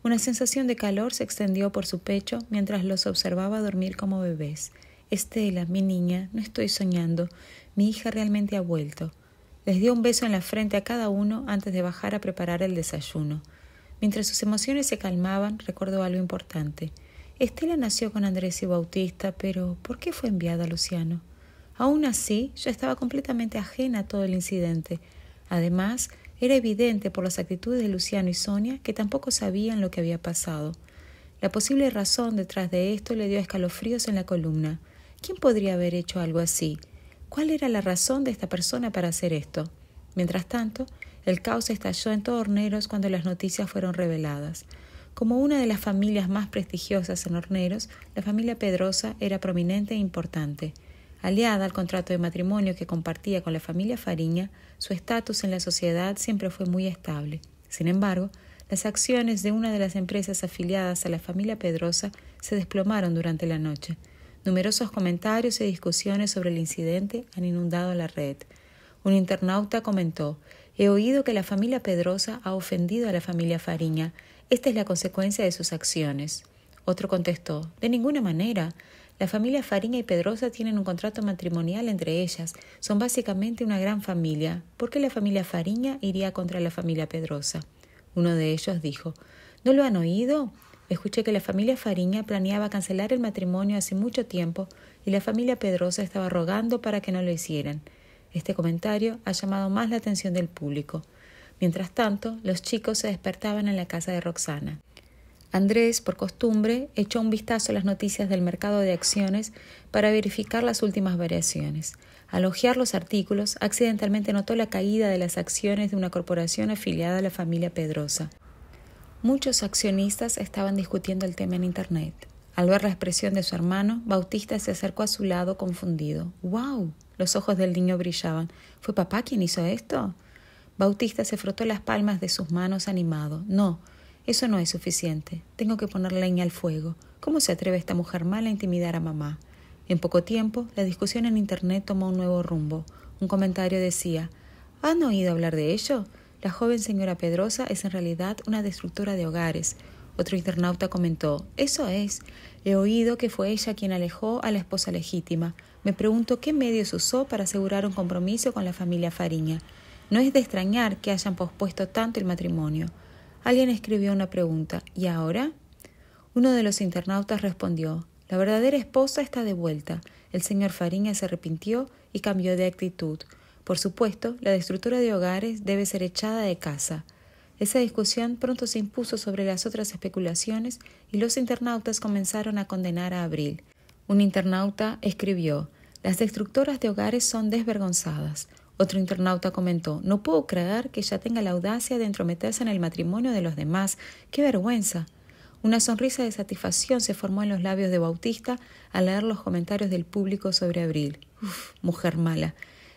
Una sensación de calor se extendió por su pecho mientras los observaba dormir como bebés. Estela, mi niña, no estoy soñando. Mi hija realmente ha vuelto. Les dio un beso en la frente a cada uno antes de bajar a preparar el desayuno. Mientras sus emociones se calmaban, recordó algo importante. Estela nació con Andrés y Bautista, pero ¿por qué fue enviada a Luciano? Aún así, yo estaba completamente ajena a todo el incidente. Además, era evidente por las actitudes de Luciano y Sonia que tampoco sabían lo que había pasado. La posible razón detrás de esto le dio escalofríos en la columna. ¿Quién podría haber hecho algo así? ¿Cuál era la razón de esta persona para hacer esto? Mientras tanto, el caos estalló en todo Horneros cuando las noticias fueron reveladas. Como una de las familias más prestigiosas en Horneros, la familia Pedrosa era prominente e importante. Aliada al contrato de matrimonio que compartía con la familia Fariña, su estatus en la sociedad siempre fue muy estable. Sin embargo, las acciones de una de las empresas afiliadas a la familia Pedrosa se desplomaron durante la noche. Numerosos comentarios y discusiones sobre el incidente han inundado la red. Un internauta comentó: «He oído que la familia Pedrosa ha ofendido a la familia Fariña. Esta es la consecuencia de sus acciones». Otro contestó: «De ninguna manera. La familia Fariña y Pedrosa tienen un contrato matrimonial entre ellas. Son básicamente una gran familia. ¿Por qué la familia Fariña iría contra la familia Pedrosa?». Uno de ellos dijo: «¿No lo han oído? Escuché que la familia Fariña planeaba cancelar el matrimonio hace mucho tiempo y la familia Pedrosa estaba rogando para que no lo hicieran». Este comentario ha llamado más la atención del público. Mientras tanto, los chicos se despertaban en la casa de Roxana. Andrés, por costumbre, echó un vistazo a las noticias del mercado de acciones para verificar las últimas variaciones. Al hojear los artículos, accidentalmente notó la caída de las acciones de una corporación afiliada a la familia Pedrosa. Muchos accionistas estaban discutiendo el tema en Internet. Al ver la expresión de su hermano, Bautista se acercó a su lado confundido. «¡Wow!». Los ojos del niño brillaban. «¿Fue papá quien hizo esto?». Bautista se frotó las palmas de sus manos animado. No, eso no es suficiente. Tengo que poner leña al fuego. ¿Cómo se atreve esta mujer mala a intimidar a mamá? En poco tiempo, la discusión en Internet tomó un nuevo rumbo. Un comentario decía: ¿Han oído hablar de ello? La joven señora Pedrosa es en realidad una destructora de hogares. Otro internauta comentó: eso es. He oído que fue ella quien alejó a la esposa legítima. Me pregunto qué medios usó para asegurar un compromiso con la familia Fariña. No es de extrañar que hayan pospuesto tanto el matrimonio. Alguien escribió una pregunta: ¿y ahora? Uno de los internautas respondió: la verdadera esposa está de vuelta. El señor Fariña se arrepintió y cambió de actitud. Por supuesto, la destructora de hogares debe ser echada de casa. Esa discusión pronto se impuso sobre las otras especulaciones y los internautas comenzaron a condenar a Abril. Un internauta escribió: las destructoras de hogares son desvergonzadas. Otro internauta comentó: no puedo creer que ella tenga la audacia de entrometerse en el matrimonio de los demás. ¡Qué vergüenza! Una sonrisa de satisfacción se formó en los labios de Bautista al leer los comentarios del público sobre Abril. Uf, mujer mala.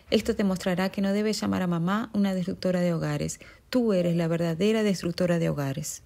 Esto te mostrará que no debes llamar a mamá una destructora de hogares. Tú eres la verdadera destructora de hogares.